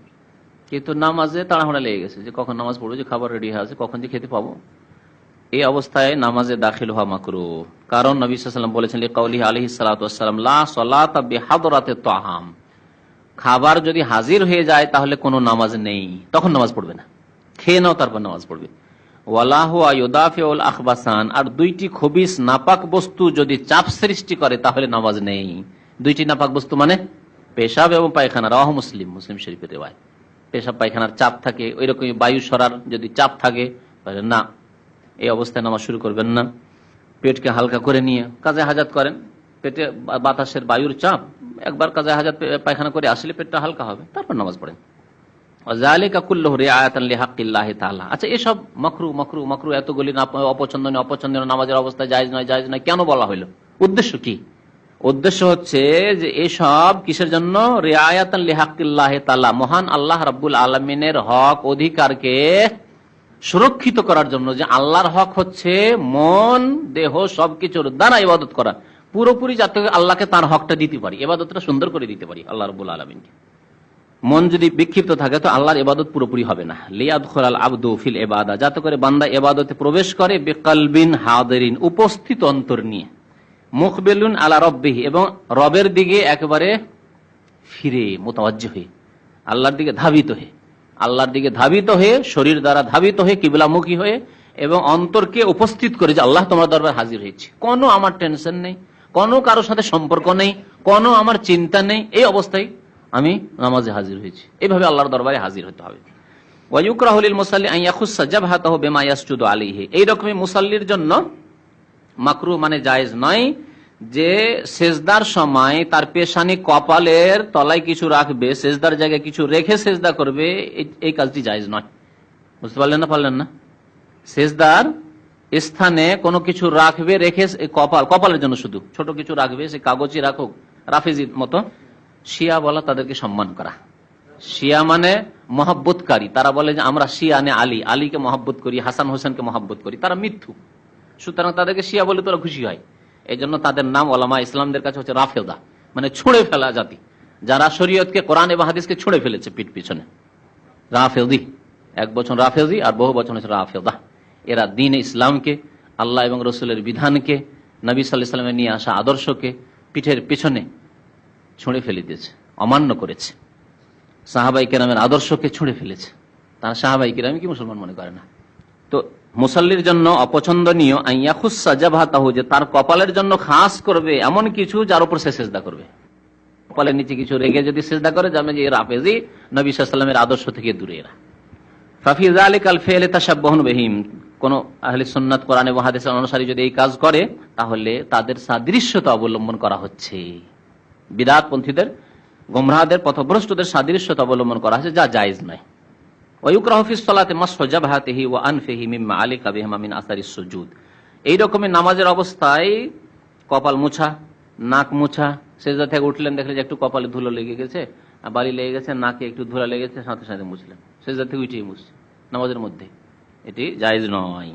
কিন্তু নামাজে তাড়াহুড়া লেগে গেছে যে কখন নামাজ পড়বো, যে খাবার রেডি হয়ে আছে, কখন যে খেতে পাবো, এই অবস্থায় নামাজে দাখিল হওয়া মাকরুহ। কারণ নবী সাল্লাল্লাহু আলাইহি ওয়াসাল্লাম বলেছেন লিকাউলিহি আলাইহিস সালাতু ওয়াসসালাম, লা সালাতা বিহাদরাতি তাআম, খাবার যদি হাজির হয়ে যায় তাহলে কোনো নামাজ নেই, তখন নামাজ পড়বে না, খেয়ে নাও তারপর নামাজ পড়বে। ওয়ালা হুয়া ইউদাফিউল আখবাসান, আর দুইটি খবিস নাপাক বস্তু যদি চাপ সৃষ্টি করে তাহলে নামাজ নেই। দুইটি নাপাক বস্তু মানে পেশাব এবং পায়খানা, রাওয়াহু মুসলিম, মুসলিম শরীফের রিওয়ায়াত। পেশাব পায়খানার চাপ থাকে, ওইরকমই বায়ু সরার যদি চাপ থাকে তাহলে না, এই অবস্থায় নামাজ শুরু করবেন না। পেটকে হালকা করে নিয়ে কাজে হাজাত করেন, পেটে বাতাসের বায়ুর চাপ, একবার কাজে হাজাত পায়খানা করে আসলে পেটটা হালকা হবে, তারপর নামাজ পড়েন। যালিকা কুল্লুহু রিআয়াতান লিহাক্কিল্লাহি তাআলা। আচ্ছা, এসব মাকরুহ মাকরুহ মাকরুহ এতগুলি অপছন্দনীয় অপছন্দনীয় নামাজের অবস্থায় জায়েজ নয় কেন বলা হলো? উদ্দেশ্য কি? উদ্দেশ্য হচ্ছে যে এসব কিসের জন্য? রিআয়াতান লিহাক্কিল্লাহি তাআলা, মহান আল্লাহ রাব্বুল আলামিনের হক অধিকারকে সুরক্ষিত করার জন্য। যে আল্লাহর হক হচ্ছে মন দেহ সবকিছুর দ্বারা ইবাদত করা, পুরোপুরি যাতে আল্লাহকে তার হকটা দিতে পারি, ইবাদতটা সুন্দর করে দিতে পারি আল্লাহ রাব্বুল আলামিনকে। মন যদি বিক্ষিপ্ত থাকে তো আল্লাহর ইবাদত পুরোপুরি হবে না। লিয়াদখুলাল আবদু ফিল ইবাদা, যাতে করে বান্দা ইবাদতে প্রবেশ করে বিকলবিন হাদিরিন, উপস্থিত অন্তর নিয়ে, মুকবিলুন আলা রাব্বিহি, এবং রবের দিকে একেবারে ফিরে, মুতাওয়াজ্জিহ হয়ে, আল্লাহর দিকে ধাবিত হয়ে, আল্লাহর দিকে ধাবিত হয়ে, শরীর দ্বারা ধাবিত হয়ে, কিবলামুখী হয়ে, এবং অন্তরকে উপস্থিত করে যে আল্লাহ তোমার দরবারে হাজির হয়েছে, কোনো আমার টেনশন নেই, কোনো কারোর সাথে সম্পর্ক নেই, কোনো আমার চিন্তা নেই, এই অবস্থায় আমি নামাজে হাজির হয়েছি, এইভাবে আল্লাহর দরবারে হাজির হতে হবে। ওয়ায়ুকরাহু লিল মুসাল্লি আন ইয়াখুসসা জাবহাতাহু বিমা ইয়াসজুদু আলাইহি, এই রকমই মুসাল্লির জন্য মাকরুহ মানে জায়েজ নয় যে সেজদার সময় তার পেশানি কপালের তলায় কিছু রাখবে, সেজদার জায়গায় কিছু রেখে সেজদা করবে, এই কাজটি জায়েজ নয়। বুঝতে পারলেন না? সেজদার স্থানে কোনো কিছু রাখবে, রেখে কপালের জন্য শুধু ছোট কিছু রাখবে, সে কাগজই রাখুক, রাফিজির মতো। শিয়া বলা তাদেরকে সম্মান করা, শিয়া মানে মহব্বতকারী, তারা বলে যে আমরা শিয়ানে আলী, আলীকে মহব্বত করি, হাসান হোসেনকে মহব্বত করি, তারা মিথ্যু, সুতরাং তাদেরকে শিয়া বলে তোরা খুশি হয়। এই জন্য তাদের নাম ওলামা ইসলামদের কাছে হচ্ছে রাফেদা, মানে ছুঁড়ে ফেলা জাতি, যারা শরীয়তকে, কোরআন এবং হাদিসকে ছুঁড়ে ফেলেছে পিঠ পিছনে। রাফেদি, এক বচন রাফেদি আর বহু বচন হচ্ছে রাফেদা। এরা দ্বীন ইসলামকে, আল্লাহ এবং রসুলের বিধানকে, নবী সাল্লাল্লাহু আলাইহি ওয়াসাল্লামের নিয়ে আসা আদর্শকে পিঠের পিছনে ছুঁড়ে ফেলে দিয়েছে, অমান্য করেছে, সাহাবাই কেরামের আদর্শকে ছুঁড়ে ফেলেছে। তারা সাহাবাই কেরাম কি মুসলমান মনে করে না। তো মুসাল্লির জন্য অপছন্দনীয় আইয়াখুসসা জাবহাতাহু, যে তার কপালের জন্য খাস করবে এমন কিছু যার উপর সে সিজদা করবে, কপালের নিচে কিছু রেখে যদি সিজদা করে, জানে যে রাফেজি, নবী সাল্লাল্লাহু আলাইহি ওয়াসাল্লামের আদর্শ থেকে দূরে এরা। ফাফি যালিকাল ফি'ল তাশাব্বুহুন বিহিম, কোন আহলে সুন্নাত কোরআন এবং হাদিসের অনুসারী যদি এই কাজ করে তাহলে তাদের সাদৃশ্যতা অবলম্বন করা হচ্ছে, বিদআতপন্থীদের, গোমরাহদের, পথভ্রষ্টদের সাদৃশ্যতা অবলম্বন করা হচ্ছে, যা জায়েজ নয়। ওয়ায়ুকরাহু ফিস সালাতি মাসহু জাবহাতিহি ওয়া আনফিহি মিম্মা আলিকা বিহিমা মিন আসারিস সুজুদ, এই রকমের নামাজের অবস্থায় কপাল মুছা, নাক মুছা, সেজদা থেকে উঠলেন, দেখলেন যে একটু কপালে ধুলো লেগে গেছে, বালি লেগে গেছে, নাকে একটু ধুলা লেগেছে, সাথে সাথে মুছলেন, সেজদা থেকে উঠেই মুছছে নামাজের মধ্যে, এটি জায়েজ নয়।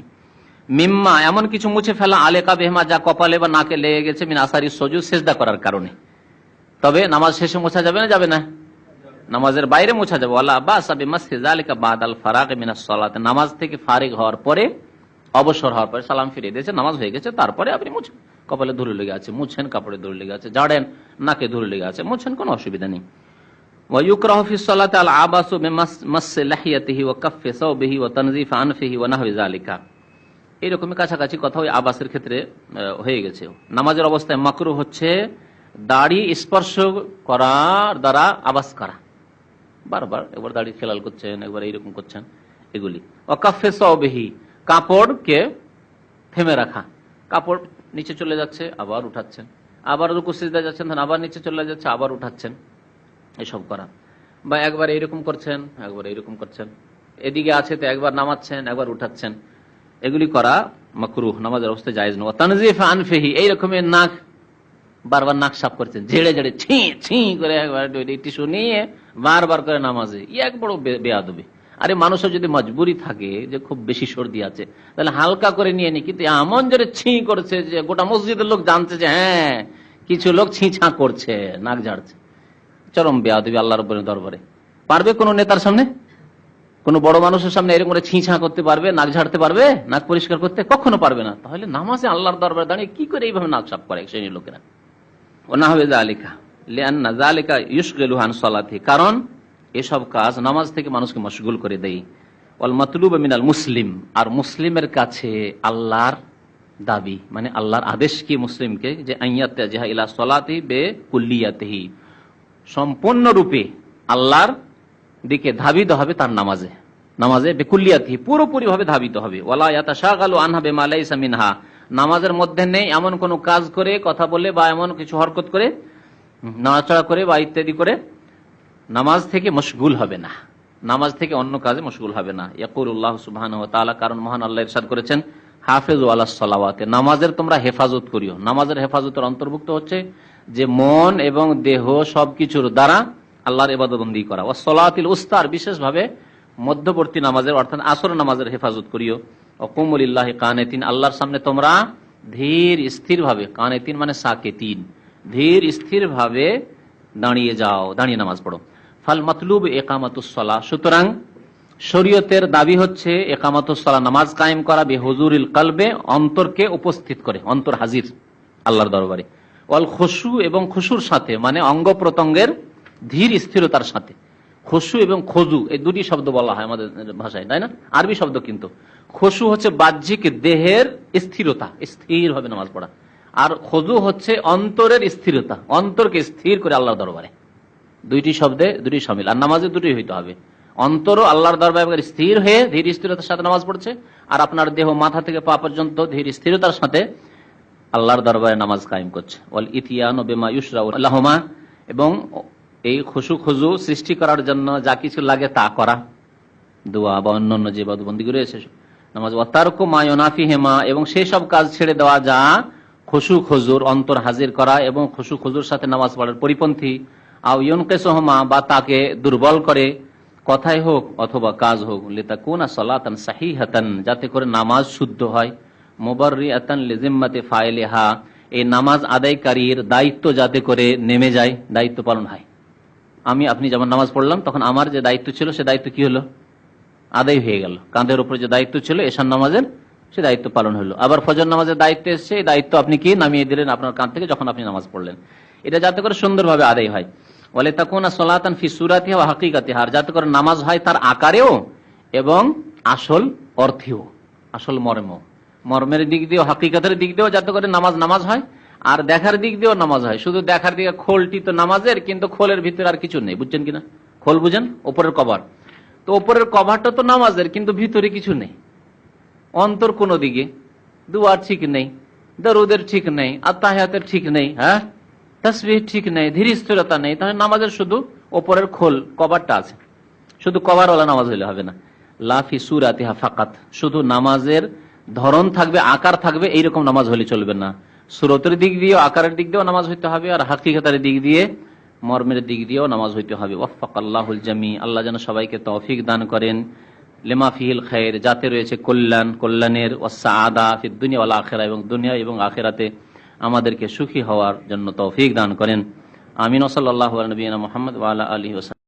মিম্মা এমন কিছু মুছে ফেলা আলেকা বেহমা যা কপালে বা নাকে লেগে গেছে মিন আসারি সুজুদ সেজদা করার কারণে, তবে নামাজ শেষে মোছা যাবে না, যাবে না, নামাজের বাইরে মোছা যাবে। ওয়ালা বাসা বিমাসহি যালিকা বাদাল ফারাগ মিনাস সালাত, নামাজ থেকে ফারিগ হওয়ার পরে, অবসর হওয়ার পরে সালাম ফিরিয়ে দিয়েছে, নামাজ হয়ে গেছে, তারপরে আপনি মুছেন, কপালে ধুলো লেগে আছে মুছেন, কাপড়ে ধুলো লেগে আছে ঝাড়েন, নাকে ধুলো লেগে আছে মুছেন, কোনো অসুবিধা নেই। ওয়ায়ুকরাহু ফিস সালাতি আল আবাসু বিমাসসি লাহিয়াতিহি ওয়া কাফফি সাওবিহি ওয়া তানযীফ আনফিহি ওয়া নাহওয়ি যালিকা, এইরকমই কাছাকাছি কথা ওই আবাসের ক্ষেত্রে হয়ে গেছে। নামাজের অবস্থায় মাকরুহ হচ্ছে দাড়ি স্পর্শ করার দ্বারা আবাস করা, বারবার একবার দাড়ি খেলাল করছেন, একবার এইরকম করছেন, এগুলি। ওয়াকাফে সাওবিহি, কাপড়কে থেমে রাখা, কাপড় নিচে চলে যাচ্ছে আবার উঠাচ্ছেন, আবার রুকু সিজদা যাচ্ছেন আবার নিচে চলে যাচ্ছে আবার উঠাচ্ছেন, এসব করা। বা একবার এইরকম করছেন একবার এইরকম করছেন, এদিকে আছে তো একবার নামাচ্ছেন একবার উঠাচ্ছেন, এগুলি করা মাকরুহ, নামাজের অবস্থায় জায়েজ নয়। তানযীফ আনফিহি, এই রকমের নাক বারবার নাক সাফ করছেন, ঝেড়ে ঝেড়ে ছি ছি করে একবার টিস্যু নিয়ে বারবার করে নামাজে, এক বড় বেয়াদবি। আরে মানুষের যদি মজবুরি থাকে যে খুব বেশি সর্দি আছে তাহলে হালকা করে নিয়ে নি, কিন্তু এমন জোরে ছি করছে যে গোটা মসজিদের লোক জানছে যে হ্যাঁ কিছু লোক ছিঁছা করছে, নাক ঝাড়ছে, চরম বেয়াদবি আল্লাহর রাব্বুল দরবারে। পারবে কোন নেতার সামনে, কোন বড় মানুষের সামনে এরকম করে ছিঁছা করতে পারবে, নাক ঝাড়তে পারবে, নাক পরিষ্কার করতে? কখনো পারবে না। তাহলে নামাজে আল্লাহর দরবারে দাঁড়িয়ে কি করে এইভাবে নাক সাফ করে শ্রেণীর লোকেরা? কারণ এসব কাজ নামাজ থেকে মানুষকে মশগুল করে দেয়। মুসলিম, আর মুসলিমের কাছে আল্লাহর দাবি মানে আল্লাহর আদেশ কি মুসলিমকে, যে সম্পূর্ণরূপে আল্লাহর দিকে ধাবিত হবে তার নামাজে, নামাজে বেকুল্লিয়াতিহি পুরোপুরি ভাবে ধাবিত হবে। ওয়ালা ইয়াতাশাগালু আনহা বিমা লাইসা মিনহা, নামাজের মধ্যে নেই এমন কোন কাজ করে, কথা বলে বা এমন কিছু হরকত করে, নাড়াচাড়া করে বা ইত্যাদি করে নামাজ থেকে মশগুল হবে না, নামাজ থেকে অন্য কাজে মশগুল হবে না। ইয়াকুলুল্লাহ সুবহানাহু ওয়া তাআলা, কারণ মহান আল্লাহ ইরশাদ করেছেন হাফিজু আলাস সালাওয়াতে, নামাজের তোমরা হেফাজত করিও। নামাজের হেফাজতের অন্তর্ভুক্ত হচ্ছে যে মন এবং দেহ সবকিছুর দ্বারা আল্লাহর ইবাদতবন্দি করা। ওয়াস সালাতিল উস্তার, বিশেষভাবে মধ্যবর্তী নামাজের অর্থাৎ আসর নামাজের হেফাজত করিও। ওয়াকুমু লিল্লাহি কানিতিন, আল্লাহর সামনে তোমরা ধীর স্থির ভাবে, কানিতিন মানে সাকিতিন, ধীর স্থির ভাবে দাঁড়িয়ে যাও, দাঁড়িয়ে নামাজ পড়ো। ফাল মাতলুব ইকামাতুস সালাহ, সুতরাং শরীয়তের দাবি হচ্ছে ইকামাতুস সালাহ, নামাজ কায়েম করা, বিহুজুরিল কলবে, অন্তরকে উপস্থিত করে, অন্তর হাজির আল্লাহর দরবারে। ওয়াল খুশু, এবং খুশুর সাথে মানে অঙ্গ প্রত্যঙ্গের ধীর স্থিরতার সাথে। খুশু এবং খজু এই দুটি শব্দ বলা হয় আমাদের ভাষায়, তাই না? আরবি শব্দ কিন্তু। খুশু হচ্ছে বাহ্যিক দেহের স্থিরতা, স্থির ভাবে নামাজ পড়া, আর খজু হচ্ছে অন্তরের স্থিরতা, অন্তরকে স্থির করে আল্লাহর দরবারে। দুইটি শব্দে দুটি শামিল, আর নামাজে দুটি হইতে হবে। অন্তরও আল্লাহর দরবারে স্থির হয়ে ধীর স্থিরতার সাথে নামাজ পড়ছে, আর আপনার দেহ মাথা থেকে পা পর্যন্ত ধীর স্থিরতার সাথে আল্লাহর দরবারে নামাজ কায়েম করছে। ওয়াল ইতিয়ানু বিমা ইউশরাউ লাহুমা, এবং এই খুশু খুজু সৃষ্টি করার জন্য যা কিছু লাগে তা করা, দোয়া বা অন্যান্য যে ইবাদতবন্দি রয়েছে নামাজ। ওয়া তারকু মা ইউনাফিহিমা, এবং সেই সব কাজ ছেড়ে দেওয়া যা খুশু খুজুর অন্তর হাজির করা এবং খুশু খুজুর সাথে নামাজ পড়ার পরিপন্থী। আও ইউনকিসুহুমা, বা তাকে দুর্বল করে, কথাই হোক অথবা কাজ হোক। লিতাকুনা সালাতান সাহিহাতান, যাতে করে নামাজ শুদ্ধ হয়। মুবাররিআতান লিজিম্মাতি ফাইলিহা, এই নামাজ আদায়কারীর দায়িত্ব যাতে করে নেমে যায়, দায়িত্ব পালন হয়। আপনি যেমন নামাজ পড়লাম, তখন আমার যে দায়িত্ব ছিল সে দায়িত্ব কি হলো? আদায় হয়ে গেল। কাঁধের উপরে যে দায়িত্ব ছিল এশার নামাজের, সে দায়িত্ব পালন হলো। আবার ফজর নামাজের দায়িত্ব এসছে, এই দায়িত্ব আপনি কি নামিয়ে দিলেন আপনার কাঁধ থেকে যখন আপনি নামাজ পড়লেন। এটা যাতে করে সুন্দরভাবে আদায় হয়। ওয়ালে তাকুনা সালাতান ফি সূরাতিহা ওয়া হাকিকাতিহা, যাতে করে নামাজ হয় তার আকারেও এবং আসল অর্থেও, আসল মর্মের দিক দিয়েও, হাকিকাতের দিক দিয়েও যাতে করে নামাজ হয়, আর দেখার দিক দিয়েও নামাজ হয়। শুধু দেখার দিকে খোলটি তো নামাজের, কিন্তু খোলের ভিতরে আর কিছু নেই, বুঝছেন কিনা? খোল বুঝেন, উপরের কভার, তো উপরের কভারটা তো নামাজের, কিন্তু ভিতরে কিছু নেই। অন্তর কোন দিকে, দুয়ার ঠিক নেই, দরুদের ঠিক নেই, আত্তাহিয়াতের ঠিক নেই, হ্যাঁ, তাসবিহ ঠিক নেই, ধীর স্থিরতা নেই, তাহলে নামাজের শুধু ওপরের খোল কভারটা আছে, শুধু কভারওয়ালা নামাজ হলে হবে না। লাফি সূরাতিহা ফাকাত, শুধু নামাজের ধরন থাকবে, আকার থাকবে, এইরকম নামাজ হলে চলবে না। সূরতের দিক দিয়েও, আকারের দিক দিয়েও নামাজ হইতে হবে, আর হাকিকতের দিক দিয়ে, মর্মের দিক দিয়েও নামাজ হইতে হবে। ওয়াফাকাল্লাহুল জামি, আল্লাহ যেন সবাইকে তৌফিক দান করেন লিমা ফিহিল খায়র, যাতে রয়েছে কল্যাণ, কল্যাণের, ওয়াসসাআদা ফিদ দুনিয়া ওয়াল আখিরা, এবং দুনিয়া এবং আখিরাতে আমাদেরকে সুখী হওয়ার জন্য তৌফিক দান করেন। আমিন। ওয়া সাল্লাল্লাহু আলা নবিয়িনা মুহাম্মদ ওয়া আলা আলিহি ওয়া সাহবিহি।